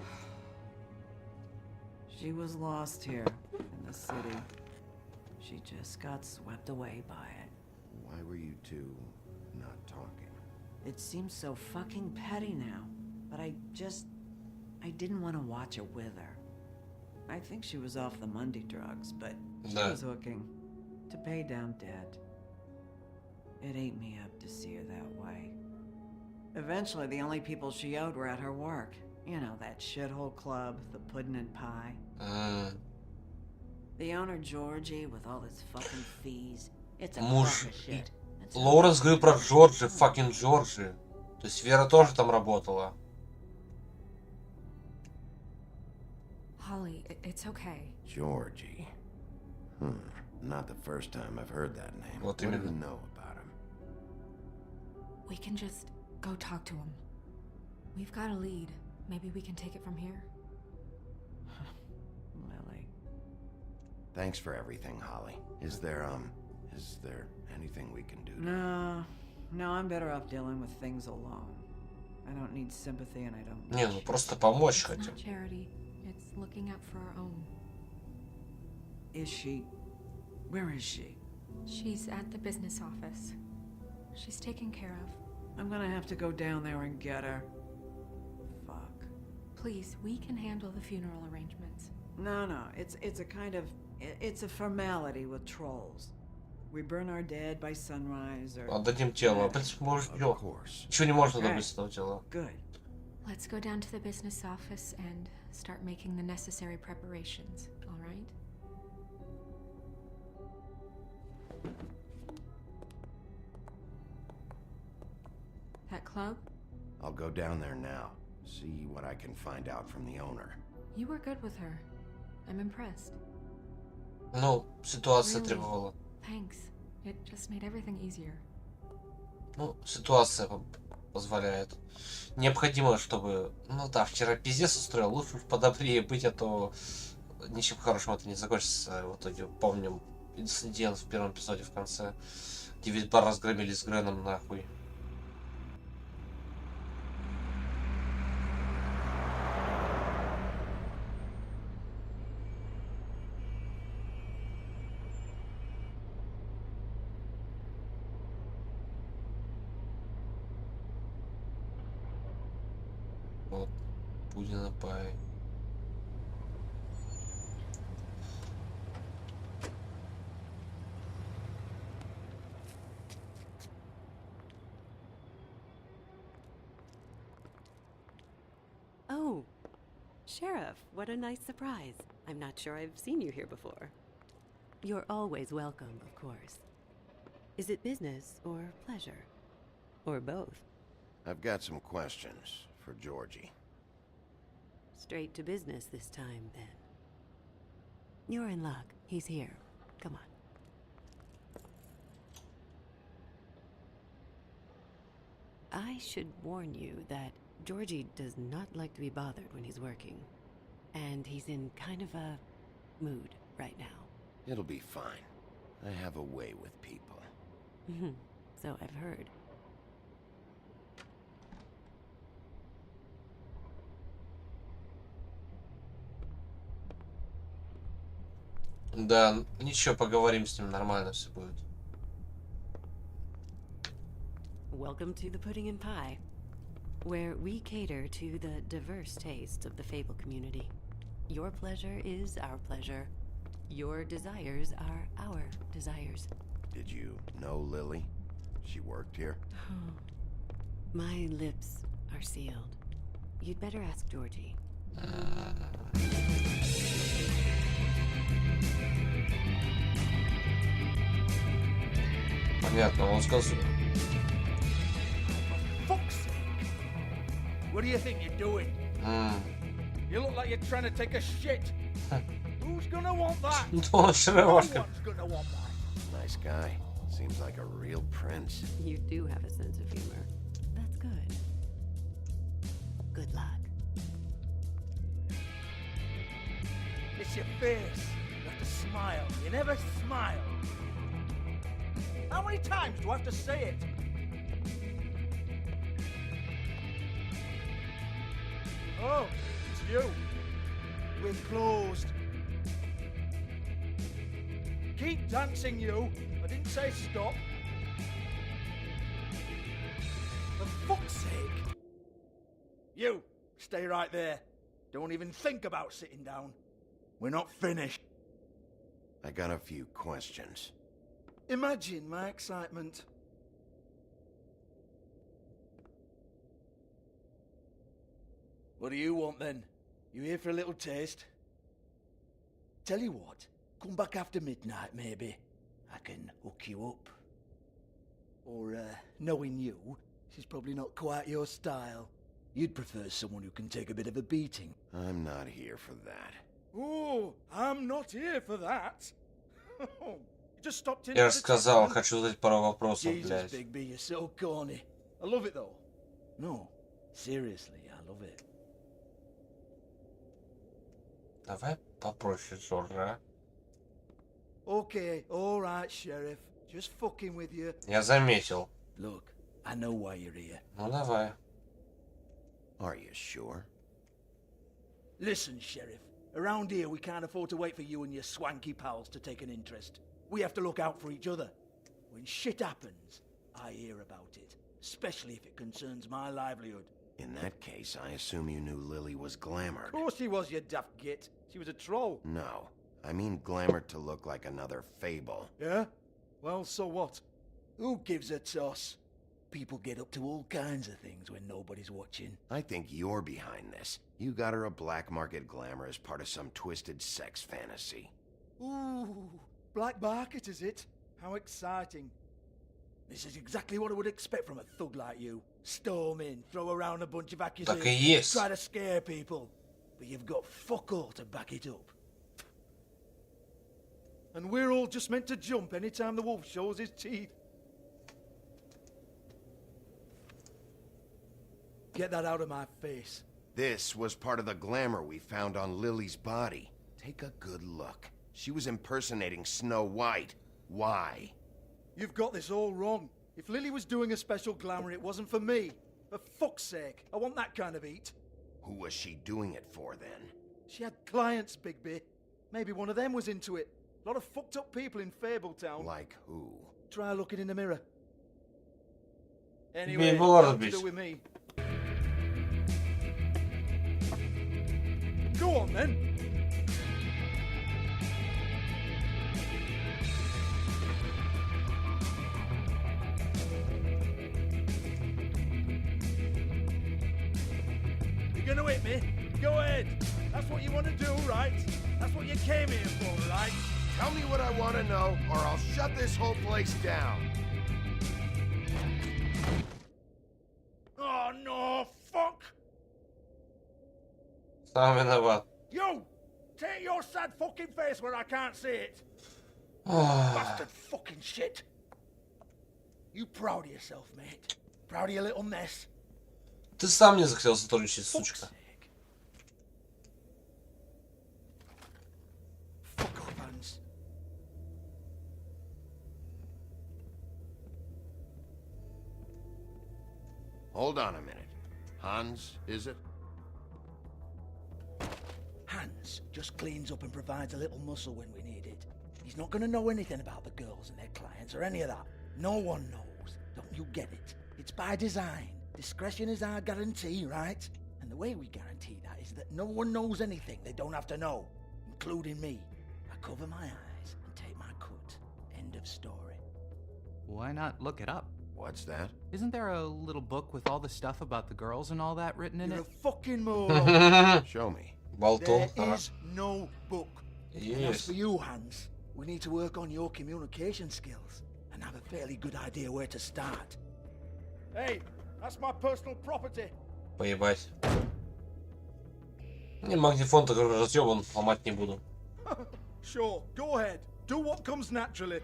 She was lost here in the city. She just got swept away by it. Why were you two not talking? It seems so fucking petty now, but I didn't want to watch it with her. I think she was off the Monday drugs, but she Да. was hooking to pay down debt. It ate me up to see her that way. Eventually, the only people she owed were at her work. You know, that shithole club, the Puddin' and Pie. The owner, Georgie, with all his fucking fees. It's a Муж. crock of shit. Лоуренс говорит про Джорджи, fucking Джорджи. То есть Вера тоже там работала. Holly, it's okay. Georgie. Not the first time I've heard that name. Вот What do you именно. know about him? We can just go talk to him. We've got a lead. Maybe we can take it from here. Lily. Thanks for everything, Holly. Is there anything we can do? No, I'm better off dealing with things alone. I don't need sympathy and I don't need Не, ну просто помочь It's хотим. not charity. It's looking out for our own. Is she? Where is she? She's at the business office. She's taken care of. I'm gonna have to go down there and get her. Fuck. Please, we can handle the funeral arrangements. No, it's a kind of... It's a formality with trolls. We burn our dead by sunrise or... Отдадим тело. В принципе, может, ничего не можно добыть с этого тела. Good. Let's go down to the business office and start making the necessary preparations, all right? That club? I'll go down there now. See what I can find out from the owner. You were good with her. I'm impressed. Ну, ситуация требовала. Thanks. It just made everything easier. Ну, ситуация позволяет. Необходимо, чтобы... Ну да, вчера пиздец устроил. Лучше уж подобрее быть, а то ничем хорошим это не закончится. В итоге помним инцидент в первом эпизоде в конце. 9 бар разгромили с Греном нахуй. Вот, Пудина пай. Oh, Sheriff, what a nice surprise. I'm not sure I've seen you here before. You're always welcome, of course. Is it business or pleasure? Or both? I've got some questions for Georgie. Straight to business this time, then. You're in luck. He's here. Come on. I should warn you that Georgie does not like to be bothered when he's working. And he's in kind of a mood right now. It'll be fine. I have a way with people. So I've heard. Да, ничего, поговорим с ним, нормально все будет. Welcome to the Pudding and Pie, where we cater to the diverse tastes of the Fable community. Your pleasure is our pleasure. Your desires are our desires. Did you know Lily? She worked here? My lips are sealed. You'd better ask Georgie. Понятно, он сказал. Fuck's sake! What do you think you're doing? You look like you're trying to take a shit. Who's gonna want that? No one's gonna want that. Nice guy. Seems like a real prince. You do have a sense of humor. That's good. Good luck. It's your face. You have to smile. You never smile. How many times do I have to say it? Oh, it's you. We're closed. Keep dancing, you. I didn't say stop. For fuck's sake. You, stay right there. Don't even think about sitting down. We're not finished. I got a few questions. Imagine my excitement. What do you want then? You here for a little taste? Tell you what, come back after midnight maybe. I can hook you up. Or, knowing you, she's probably not quite your style. You'd prefer someone who can take a bit of a beating. I'm not here for that. Oh, I'm not here for that. Just stopped in. Я же сказал, хочу задать пару вопросов, Jesus, блядь. Bigby, you're so corny. I love it though. No, seriously, I love it. Давай попроще, Джорджа. Okay, all right, Sheriff. Just fucking with you. Я заметил. Look, I know why you're here. Ну давай. Are you sure? Listen, Sheriff. Around here, we can't afford to wait for you and your swanky pals to take an interest. We have to look out for each other. When shit happens, I hear about it. especially if it concerns my livelihood. In that case, I assume you knew Lily was glamored. Of course she was, you daft git. She was a troll. No, I mean glamored to look like another fable. Yeah? Well, so what? Who gives a toss? People get up to all kinds of things when nobody's watching. I think you're behind this. You got her a black market glamour as part of some twisted sex fantasy. Ooh, black market is it? How exciting. This is exactly what I would expect from a thug like you. Storm in, throw around a bunch of accusations, try to scare people. But you've got fuck all to back it up. And we're all just meant to jump anytime the wolf shows his teeth. Get that out of my face. This was part of the glamour we found on Lily's body. Take a good look. She was impersonating Snow White. Why? You've got this all wrong. If Lily was doing a special glamour, it wasn't for me. For fuck's sake, I want that kind of eat. Who was she doing it for, then? She had clients, Bigby. Maybe one of them was into it. A lot of fucked up people in Fabletown. Like who? Try looking in the mirror. Anyway, nothing to do with me. Go on, then. You're gonna hit me? Go ahead. That's what you want to do, right? That's what you came here for, right? Tell me what I want to know, or I'll shut this whole place down. Oh, no, fuck! Сам виноват. You! Take your sad fucking face where I can't see it! Bastard fucking shit! You proud of yourself, mate? Proud of your little mess? Ты сам не захотел сотрудничать, сучка. Fuck off, Hans. Hold on a minute. Hans, is it? Hans just cleans up and provides a little muscle when we need it. He's not gonna know anything about the girls and their clients or any of that. No one knows. Don't you get it? It's by design. Discretion is our guarantee, right? And the way we guarantee that is that no one knows anything they don't have to know, including me. I cover my eyes and take my cut. End of story. Why not look it up? What's that? Isn't there a little book with all the stuff about the girls and all that written in You're it? a fucking moron. Show me. Болтун. There is no book. And as Есть. for you, Hans, we need to work on your communication skills and have a fairly good idea where to start. Hey, that's my personal property. Поебать. Не, магнифон такой разъебан, ломать не буду. Sure, go ahead. Do what comes naturally.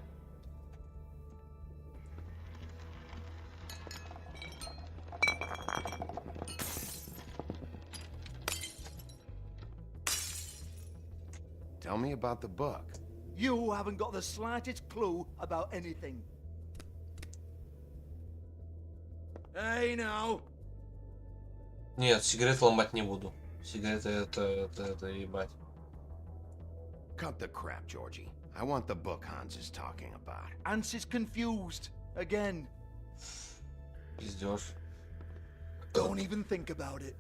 Tell me about the book. You haven't got the slightest clue about anything. Hey, now. Нет, сигареты ломать не буду. Сигареты это ебать. Cut the crap, Georgie. I want the book Hans is talking about. Hans is confused. Again. Пиздёж. Don't even think about it.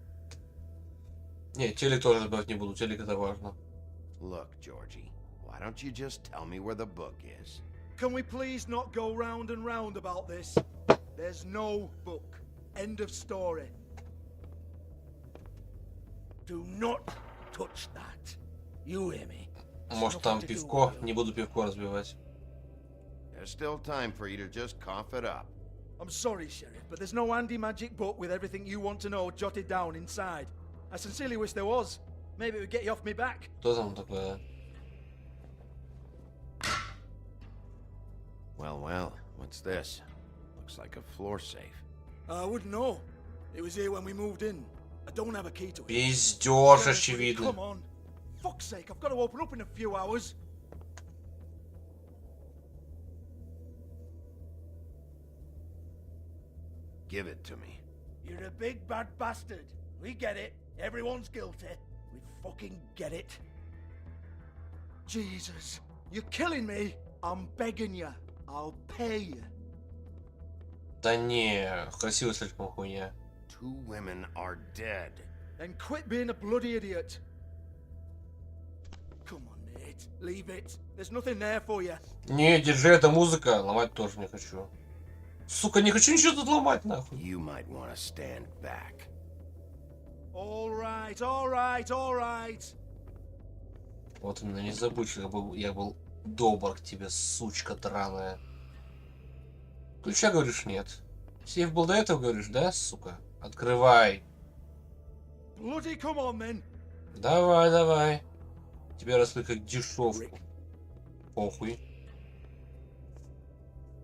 Не, телек тоже разбирать не буду, телек это важно. Look, Georgie, why don't you just tell me where the book is? Can we please not go round and round about this? There's no book. End of story. Do not touch that. You hear me? Может там пивко? Не буду пивко разбивать. There's still time for you to just cough it up. I'm sorry, Sheriff, but there's no handy magic book with everything you want to know jotted down inside. I sincerely wish there was. Maybe it would get you off me back. Что там такое? Well, what's this? Looks like a floor safe. I wouldn't know. It was here when we moved in. I don't have a key to it. Пиздёж, очевидно. Come on. Fuck's sake, I've got to open up in a few hours. Give it to me. You're a big bad bastard. We get it. Everyone's guilty. We fucking get it. Jesus, you're killing me. I'm begging you. I'll pay you. Да не, красиво слишком хуйня. 2 women are dead. Then quit being a bloody idiot. Come on, Nate. Leave it. There's nothing there for you. Не, держи, это музыка. Ломать тоже не хочу. Сука, не хочу ничего тут ломать, нахуй. You might want to stand back. All right, all right, all right. Вот именно, не забудь, что я был добр к тебе, сучка драная. Ключа, говоришь, нет. Сейф был до этого, говоришь, да, сука? Открывай. Bloody come on, then. Давай, давай. Тебя раскрыть как дешевку. Похуй.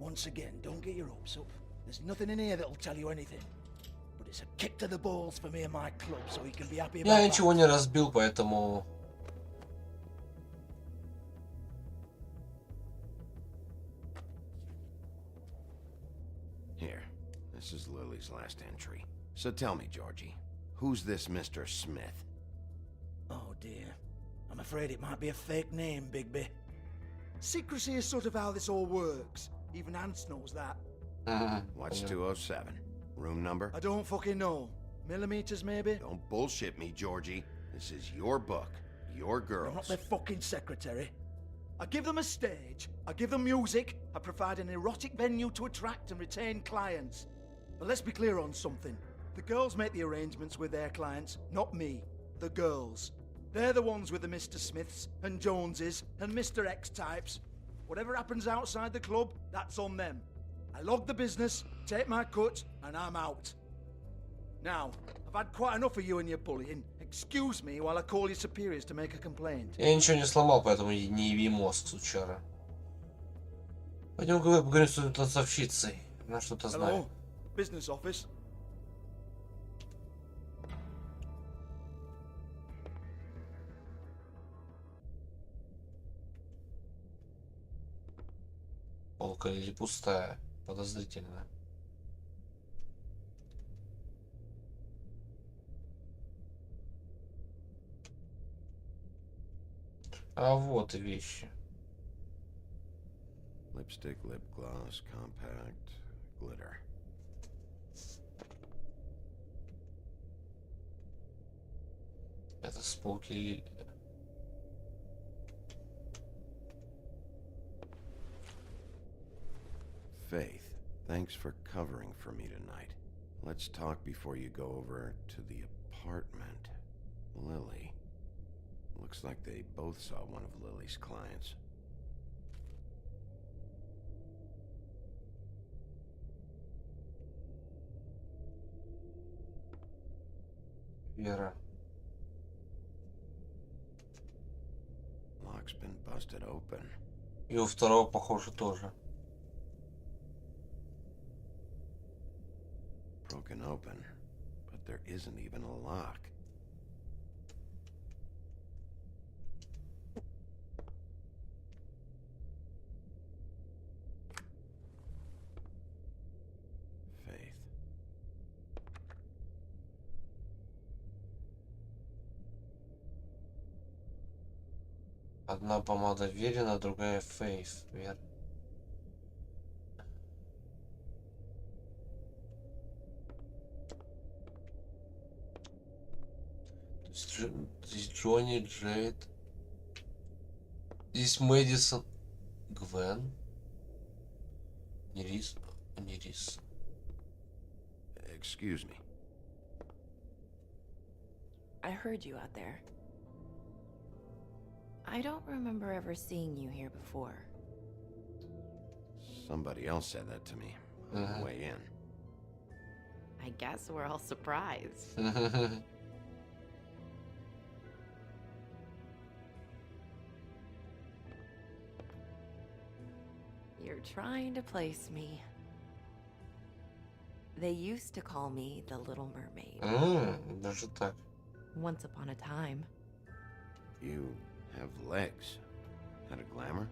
Once again, don't get your hopes up. There's nothing in here that'll tell you anything. But it's a kick to the balls for me and my club, so he can be happy about Я that. ничего не разбил, поэтому... Here, this is Lily's last entry. So tell me, Georgie, who's this Mr. Smith? Oh dear. I'm afraid it might be a fake name, Bigby. Secrecy is sort of how this all works. Even Ants knows that. What's 207? Room number? I don't fucking know. Millimeters, maybe? Don't bullshit me, Georgie. This is your book. Your girls. I'm not their fucking secretary. I give them a stage, I give them music, I provide an erotic venue to attract and retain clients. But let's be clear on something. The girls make the arrangements with their clients, not me. The girls. They're the ones with the Mr. Smiths and Joneses and Mr. X types. Whatever happens outside the club, that's on them. I log the business, take my cut, and I'm out. Now, I've had quite enough of you and your bullying. Excuse me while I call your superiors to make a complaint. Я ничего не сломал, поэтому не яви мозг, сучара. Пойдем поговорим с той танцовщицей. Она что-то знает. Hello? Business office? Полка или пустая? Подозрительно. А вот и вещи. Lipstick, lip gloss, compact, glitter. Это с полки. Faith, thanks for covering for me tonight. Let's talk before you go over to the apartment. Lily. Looks like they both saw one of Lily's clients. Вера. Lock's been busted open. И у второго, похоже, тоже. Broken open, but there isn't even a lock. Faith. Одна помада Верина, другая Фейс. Верно. Здесь Джонни, Джейд. Здесь Мэдисон. Гвен. Нерис. Нерис. Excuse me. I heard you out there. I don't remember ever seeing you here before. Somebody else said that to me on the way in. I guess we're all surprised. You're trying to place me. They used to call me the Little Mermaid. Даже так. Once upon a time. You have legs. Had a glamour?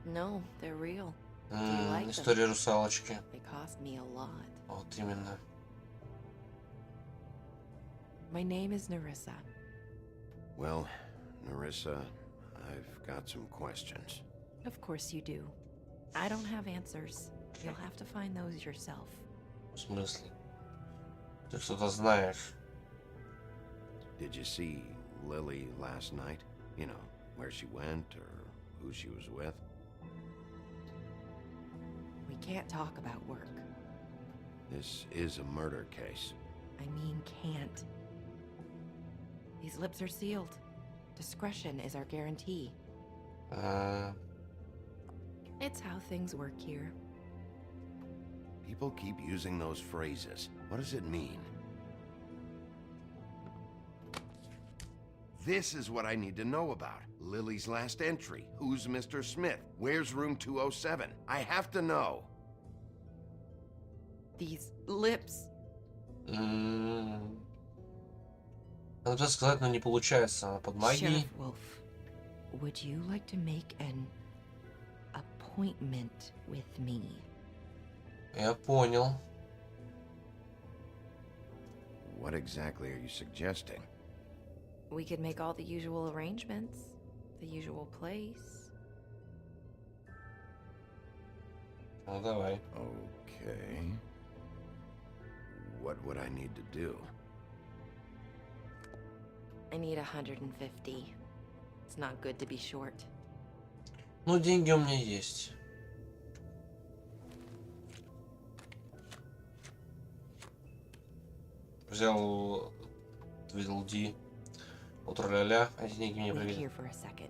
No, they're real. Do you like История them? русалочки. They cost me a lot. Вот именно. My name is Nerissa. Well, Nerissa, I've got some questions. Of course you do. I don't have answers. You'll have to find those yourself. В смысле? Ты что-то знаешь? Did you see Lily last night? You know, where she went or who she was with? We can't talk about work. This is a murder case. I mean, can't. These lips are sealed. Discretion is our guarantee. It's how things work here. People keep using those phrases. What does it mean? This is what I need to know about. Lily's last entry. Who's Mr. Smith? Where's room 207? I have to know. These lips. Надо сказать, но не получается. Она под магией. Sheriff Wolf, would you like to make an appointment with me? Я понял. What exactly are you suggesting? We could make all the usual arrangements. The usual place. Ну давай. Okay. What would I need to do? I need 150. It's not good to be short. Ну, деньги у меня есть. Взял Твидлди от роля, а деньги мне Wait привезли. here for a second.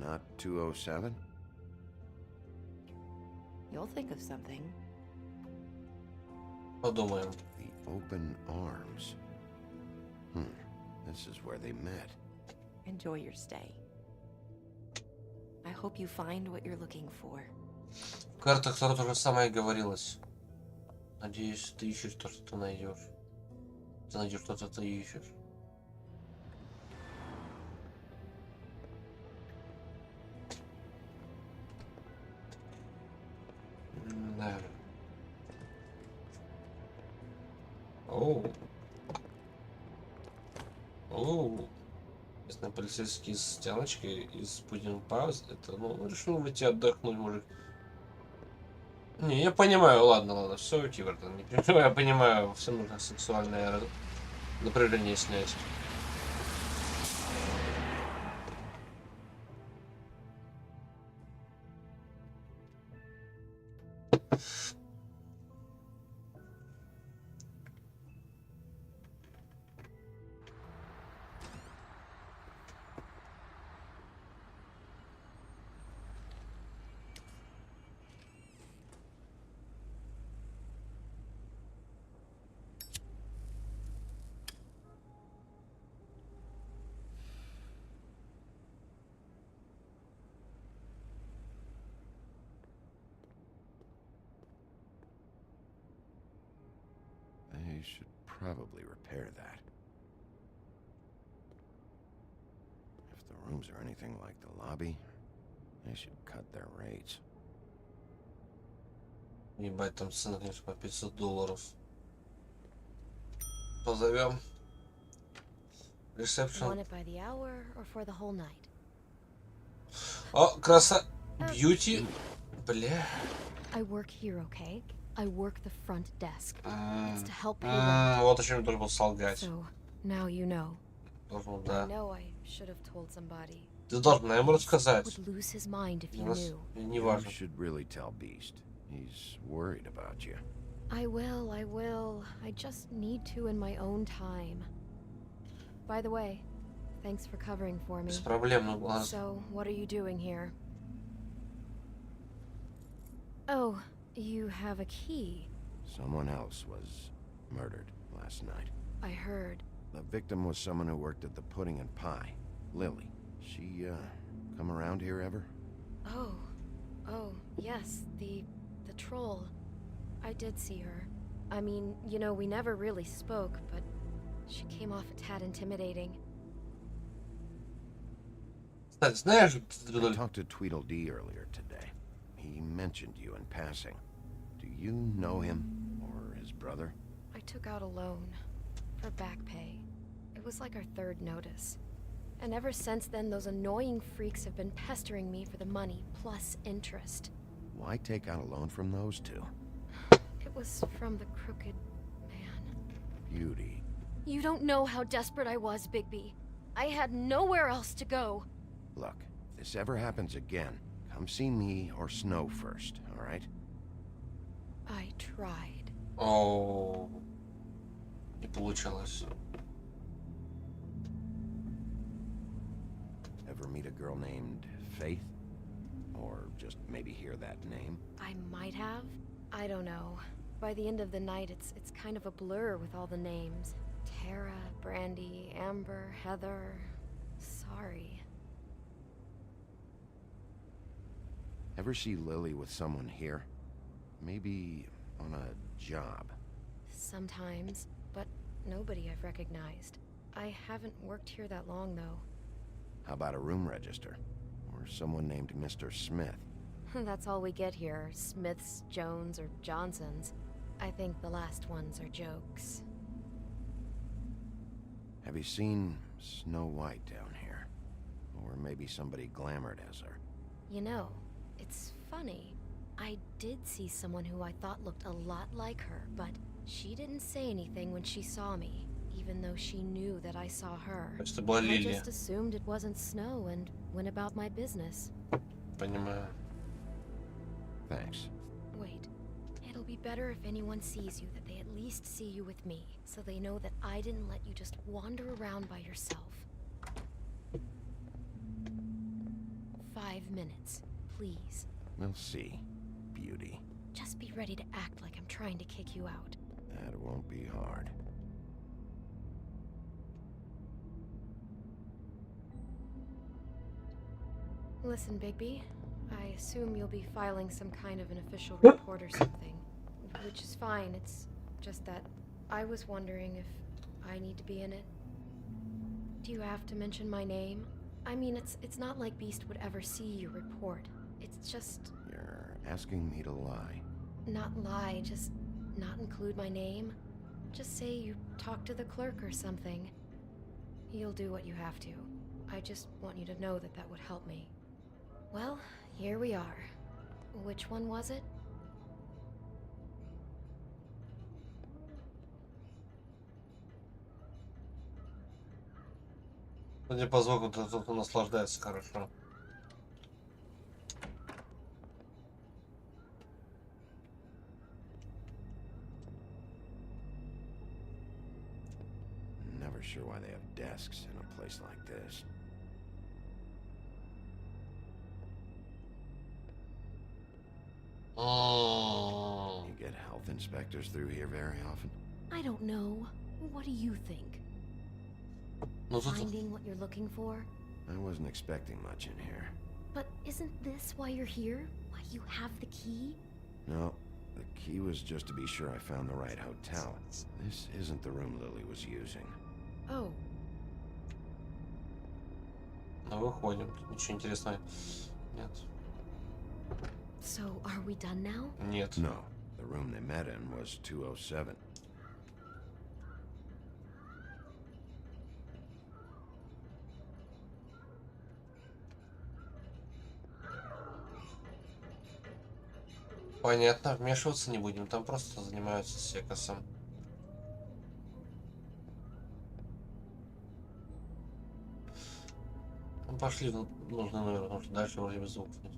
Not 207? You'll think of something. Подумаем. The open arms. This is where they met. Enjoy your stay. I hope you find what you're looking for. В картах то же самое говорилось. Надеюсь, ты ищешь то, что ты найдешь. Ты найдешь то, что ты ищешь. Да. Оу. Оу. Местные полицейские с стяночкой из Путин пауз. Это, ну, решил выйти отдохнуть, мужик. Не, я понимаю, ладно, все, Тивертон, не переживай, я понимаю, всем нужно сексуальное напряжение снять. They should probably repair that. If the rooms are anything like the lobby, they should cut their rates. Ебать, там цена, конечно, по $500. Позовем. Ресепшн. Want it by the hour or for the whole night? О, краса... Бьюти. Бля. I work here, okay? I work the front desk. It's to help pay rent. Вот о чем я должен был солгать. So, now you know. Должен, I да. know I should have told somebody. Ты должна ему рассказать. Would lose his mind if you Нас knew. не You важно. should really tell Beast. He's worried about you. I will, I will. I just need to in my own time. By the way, thanks for covering for me. Без проблем, ну ладно. So, what are you doing here? Oh, you have a key. Someone else was murdered last night. I heard. The victim was someone who worked at the Pudding and Pie. Lily. She, come around here ever? Oh, yes, the troll. I did see her. I mean, you know, we never really spoke, but she came off a tad intimidating. Кстати, знаешь, I talked to Tweedledee earlier today. He mentioned you in passing. Do you know him or his brother? I took out a loan for back pay. It was like our third notice. And ever since then, those annoying freaks have been pestering me for the money, plus interest. Why take out a loan from those two? It was from the crooked man. Beauty. You don't know how desperate I was, Bigby. I had nowhere else to go. Look, if this ever happens again, come see me or Snow first, all right? I tried. О, не получилось. Ever meet a girl named Faith? Or just maybe hear that name? I might have. I don't know. By the end of the night, it's kind of a blur with all the names. Tara, Brandy, Amber, Heather. Sorry. Ever see Lily with someone here? Maybe on a job. Sometimes, but nobody I've recognized. I haven't worked here that long, though. How about a room register? Or someone named Mr. Smith? That's all we get here. Smiths, Jones, or Johnsons. I think the last ones are jokes. Have you seen Snow White down here? Or maybe somebody glamored as her? You know, it's funny. I did see someone who I thought looked a lot like her, but she didn't say anything when she saw me, even though she knew that I saw her. I just assumed it wasn't Snow and went about my business. Понимаю. Thanks. Wait. It'll be better if anyone sees you that they at least see you with me, so they know that I didn't let you just wander around by yourself. 5 minutes, please. We'll see, Beauty. Just be ready to act like I'm trying to kick you out. That won't be hard. Listen, Bigby. I assume you'll be filing some kind of an official report or something. Which is fine, it's just that I was wondering if I need to be in it. Do you have to mention my name? I mean, it's not like Beast would ever see your report. It's just... You're asking me to lie. Not lie, just not include my name. Just say you talked to the clerk or something. You'll do what you have to. I just want you to know that that would help me. Well, here we are. Which one was it? Судя по звуку, тут наслаждается хорошо. Never sure why they have desks in a place like this. You get health inspectors through here very often? I don't know. What do you think? Finding what you're looking for? I wasn't expecting much in here. But isn't this why you're here? Why you have the key? No, the key was just to be sure I found the right hotel. This isn't the room Lily was using. Oh. Ну, выходим. Ничего интересного нет. So, are we done now? Нет. No, the room they met in was 207. Понятно, вмешиваться не будем, там просто занимаются секосом. Ну, пошли в нужный номер, потому что дальше вроде бы звуков нет.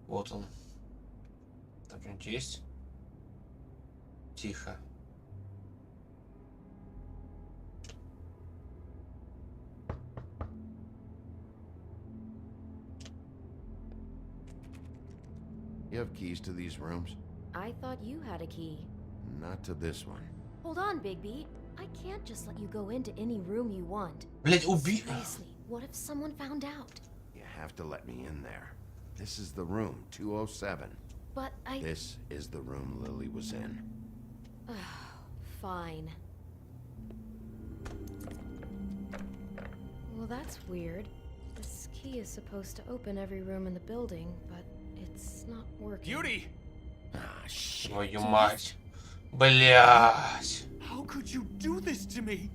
Вот он. Там что-нибудь есть? Тихо. You have keys to these rooms? I thought you had a key. Not to this one. Hold on, Bigby. I can't just let you go into any room you want. Блять, убей! Seriously, what if someone found out? You have to let me in there. This is the room, 207. But I... This is the room Lily was in. Fine. Well, that's weird. The key is supposed to open every room in the building, but it's not working. Beauty! Твою мать. Блять. How could you do this to me?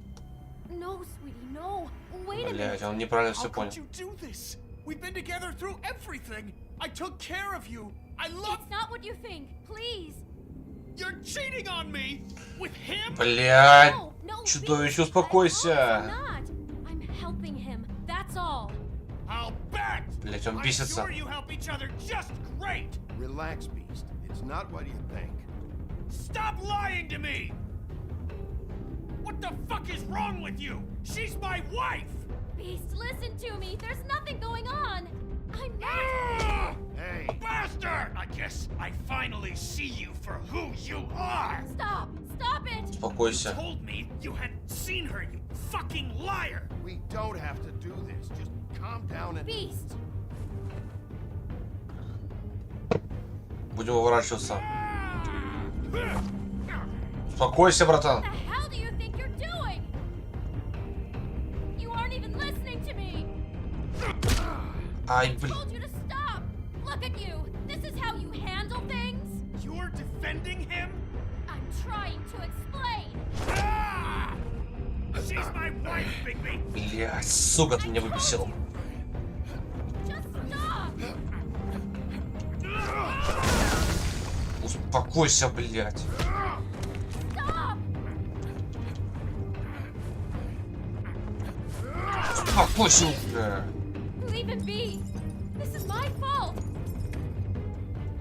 No, sweetie, no. Wait a Блять, minute. он неправильно How все could понял. you do this? We've been together through everything. I took care of you. I love. It's not what you think. Please. You're cheating on me with him. Блять. No, no. Чудовище, please. I успокойся. promise I'm not. I'm helping him. That's all. I'll bet. Блять, он I'm бесится. sure you help each other just great. Relax, Beast. It's not what you think. Stop lying to me. What the fuck is wrong with you? She's my wife. Beast, listen to me. There's nothing going on. I'm not. Ah! Hey! Bastard! I guess I finally see you for who you are. Stop. Stop it. Успокойся. Told me you had seen her, you fucking liar. We don't have to do this. Just calm down and... Beast. Будем уворачиваться. Успокойся, братан. What the hell do you think you're doing? You aren't even listening to me. Ай, I блин. told you to stop. Look at you. This is how you handle things. You're defending him? I'm trying to explain. Ah! She's my wife, Bigby. Блять, сука, ты меня выбесил. Just stop. Успокойся, блять. Stop. Успокойся. Leave him be. This is my fault.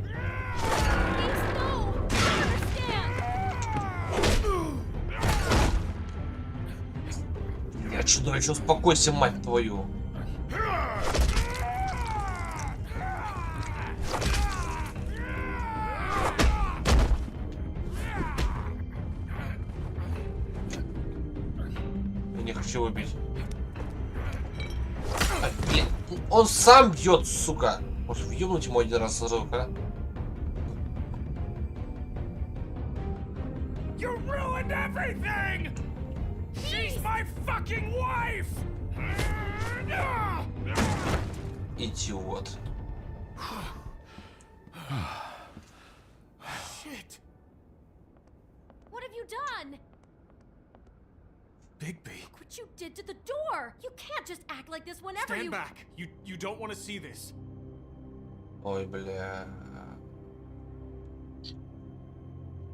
Please, no. I understand. Я чудовище, успокойся, мать твою. Я не хочу убить. А, блин, он сам бьет, сука. Может, въебнуть ему один раз разок, а? You ruined everything! She's my fucking wife! Идиот. Shit! What have you done? Bigby, Look what you did to the door. You can't just act like this whenever stand you... back. You don't want to see this. Ой, бля.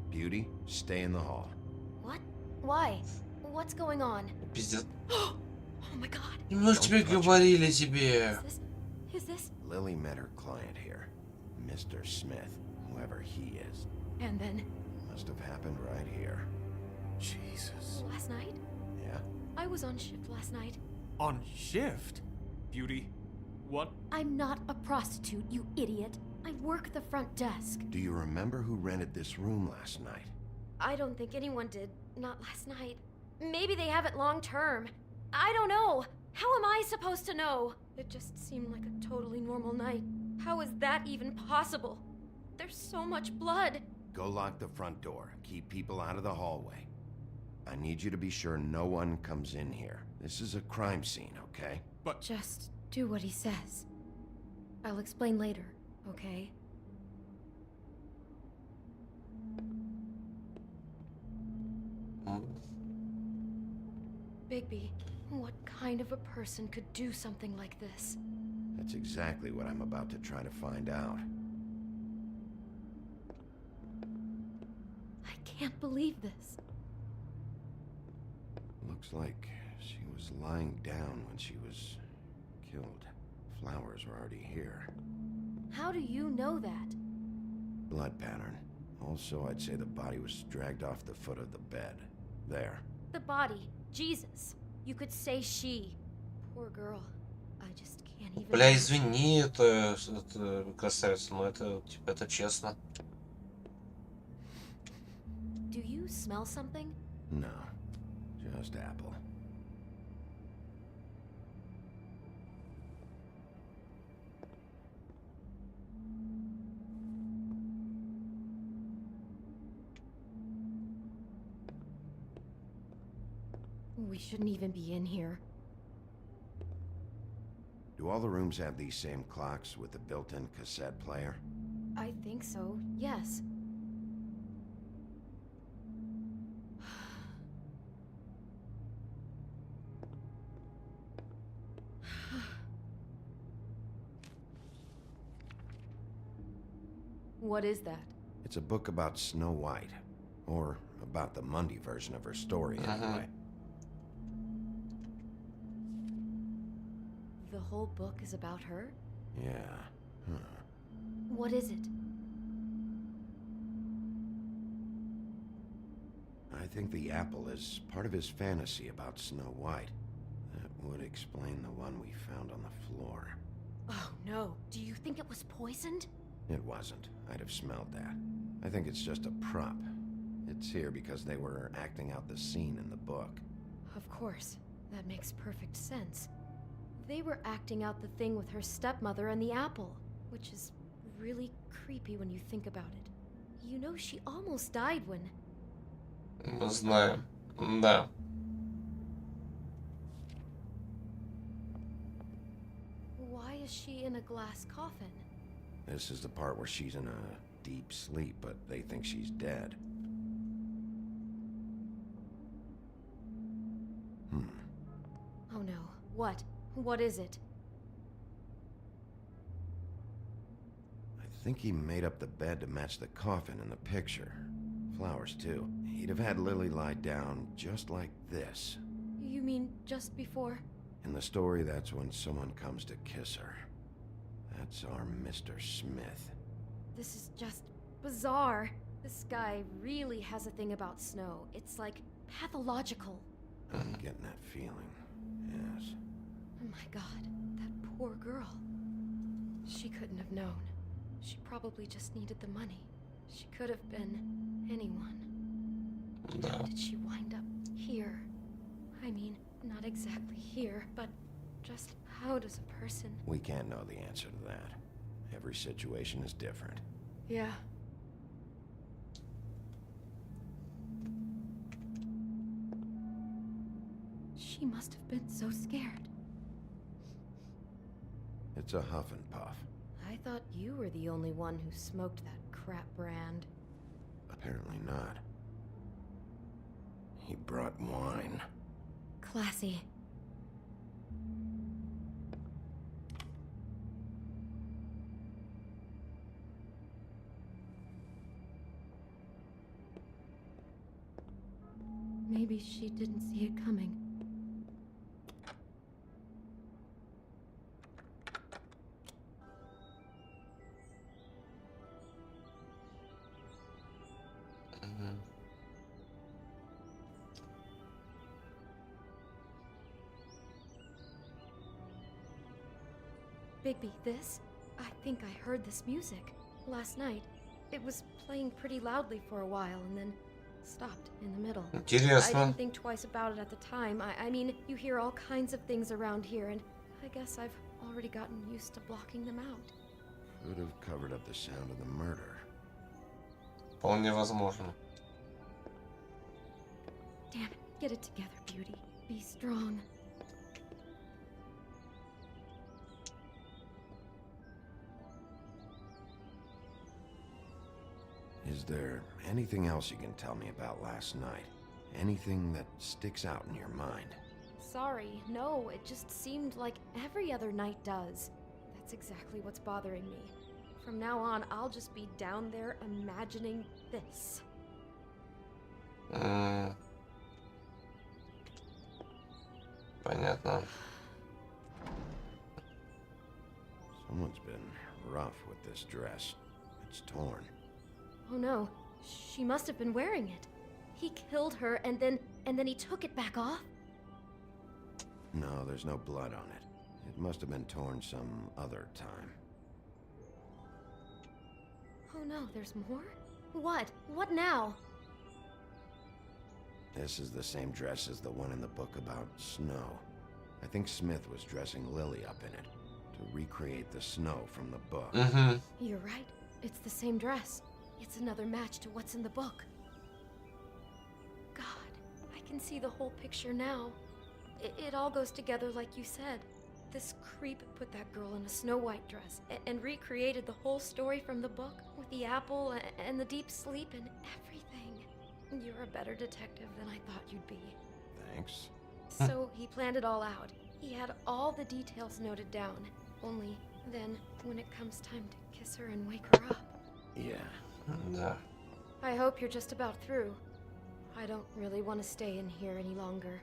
Beauty, stay in the hall. What? Why? What's going on? Пиздец. Oh my god. Мы же тебе говорили тебе. Is this? Lily met her client here, Mr. Smith, whoever he is. And then Must have happened right here. Jesus. last night? Yeah? I was on shift last night. On shift? Beauty, what? I'm not a prostitute, you idiot. I work the front desk. Do you remember who rented this room last night? I don't think anyone did. Not last night. Maybe they have it long term. I don't know. How am I supposed to know? It just seemed like a totally normal night. How is that even possible? There's so much blood. Go lock the front door. Keep people out of the hallway. I need you to be sure no one comes in here. This is a crime scene, okay? But Just do what he says. I'll explain later, okay? Bigby, what kind of a person could do something like this? That's exactly what I'm about to try to find out. I can't believe this. Looks like she was lying down when she was killed. Flowers were already here. How do you know that? Blood pattern. Also, I'd say the body was dragged off the foot of the bed. There. The body. Jesus. You could say she. Poor girl. I just can't even... Бля, извини, это красавица, но это, типа, это честно. Do you smell something? No. Just apple. We shouldn't even be in here. Do all the rooms have these same clocks with the built-in cassette player? I think so, yes. What is that? It's a book about Snow White. Or about the Monday version of her story, anyway. The whole book is about her? Yeah. Huh. What is it? I think the apple is part of his fantasy about Snow White. That would explain the one we found on the floor. Oh no, do you think it was poisoned? It wasn't. I'd have smelled that. I think it's just a prop. It's here because they were acting out the scene in the book. Of course. That makes perfect sense. They were acting out the thing with her stepmother and the apple, which is really creepy when you think about it. You know, she almost died when... Мы знаем. Да. Why is she in a glass coffin? This is the part where she's in a deep sleep, but they think she's dead. Oh no. What? What is it? I think he made up the bed to match the coffin in the picture. Flowers, too. He'd have had Lily lie down just like this. You mean just before? In the story, that's when someone comes to kiss her. That's our Mr. Smith. This is just bizarre. This guy really has a thing about snow. It's like pathological. I'm getting that feeling. Yes. Oh my god, that poor girl. She couldn't have known. She probably just needed the money. She could have been anyone. How did she wind up here? I mean, not exactly here, but just how does a person... We can't know the answer to that. Every situation is different. Yeah. She must have been so scared. It's a huff and puff. I thought you were the only one who smoked that crap brand. Apparently not. He brought wine. Classy. Maybe she didn't see it coming. Bigby, this? I think I heard this music last night. It was playing pretty loudly for a while and then stopped in the middle. Интересно. I didn't think twice about it at the time. I mean, you hear all kinds of things around here, and I guess I've already gotten used to blocking them out. Could have covered up the sound of the murder. Вполне возможно. Damn it, get it together, beauty. Be strong. Is there anything else you can tell me about last night? Anything that sticks out in your mind? Sorry, no, it just seemed like every other night does. That's exactly what's bothering me. From now on, I'll just be down there imagining this. Понятно. Someone's been rough with this dress. It's torn. Oh no, she must have been wearing it. He killed her and then he took it back off? No, there's no blood on it. It must have been torn some other time. Oh no, there's more? What? What now? This is the same dress as the one in the book about snow. I think Smith was dressing Lily up in it to recreate the snow from the book. You're right. It's the same dress. It's another match to what's in the book. God, I can see the whole picture now. It all goes together like you said. This creep put that girl in a Snow White dress and recreated the whole story from the book with the apple and the deep sleep and everything. You're a better detective than I thought you'd be. Thanks. So he planned it all out. He had all the details noted down. Only then, when it comes time to kiss her and wake her up. Yeah. Да. I hope you're just about through. I don't really want to stay in here any longer.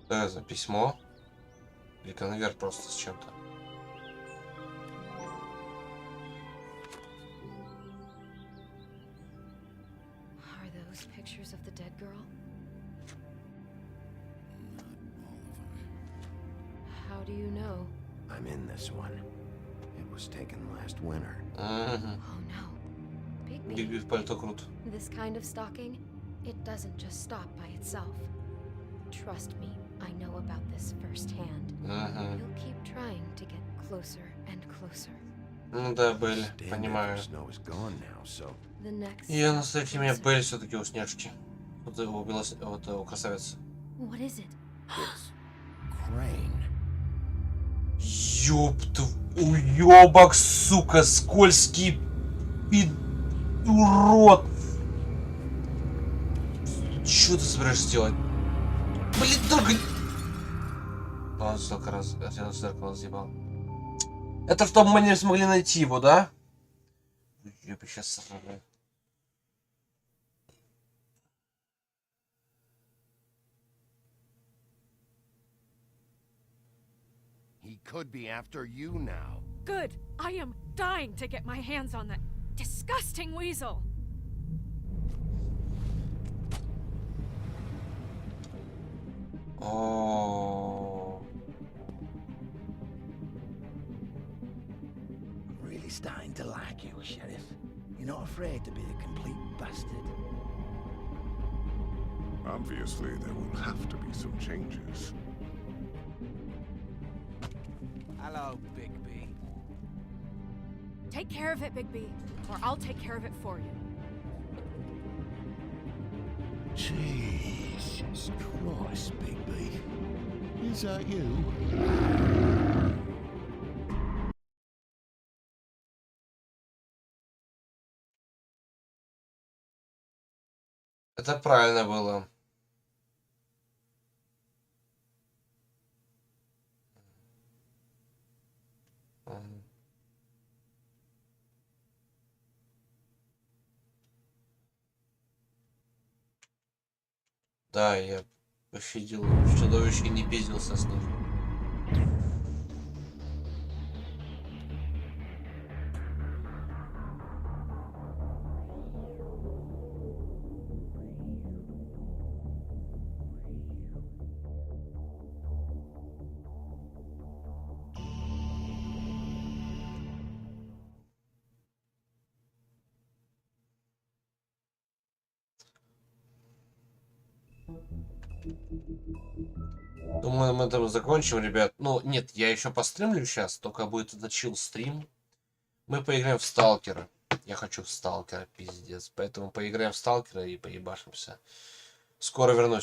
Да, за письмо. Или конверт просто с чем-то. Are those pictures of the dead girl? How do you know? I'm in this one. It was taken last winter. Oh no. Bigby. Бигби в пальто крут. This kind of stalking, it doesn't just stop by itself. Trust me, I know about this firsthand. You'll keep trying to get closer and closer. Ну да, Белль, понимаю. И на встрече меня Белль все-таки у Снежки. Вот его вот у красавицы. What is it? Ёпта, уёбок, сука, скользкий урод. Чё ты собираешься делать? Блин, только... Он столько раз от зеркала съебал. Это чтобы мы не смогли найти его, да? Я бы сейчас сорвал. He could be after you now. Good. I am dying to get my hands on that disgusting weasel. Oh. Really starting to like you, Sheriff. You're not afraid to be a complete bastard. Obviously, there will have to be some changes. Hello, Bigby. Take care of it, Bigby, or I'll take care of it for you. Jesus Christ, Bigby. Is that you? Это правильно было. Да, я пощадил чудовище и не пиздился с ним. Думаю, мы там закончим, ребят. Ну, нет, я еще постримлю сейчас, только будет это чил стрим. Мы поиграем в Сталкера. Я хочу в Сталкера, пиздец. Поэтому поиграем в Сталкера и поебашимся. Скоро вернусь.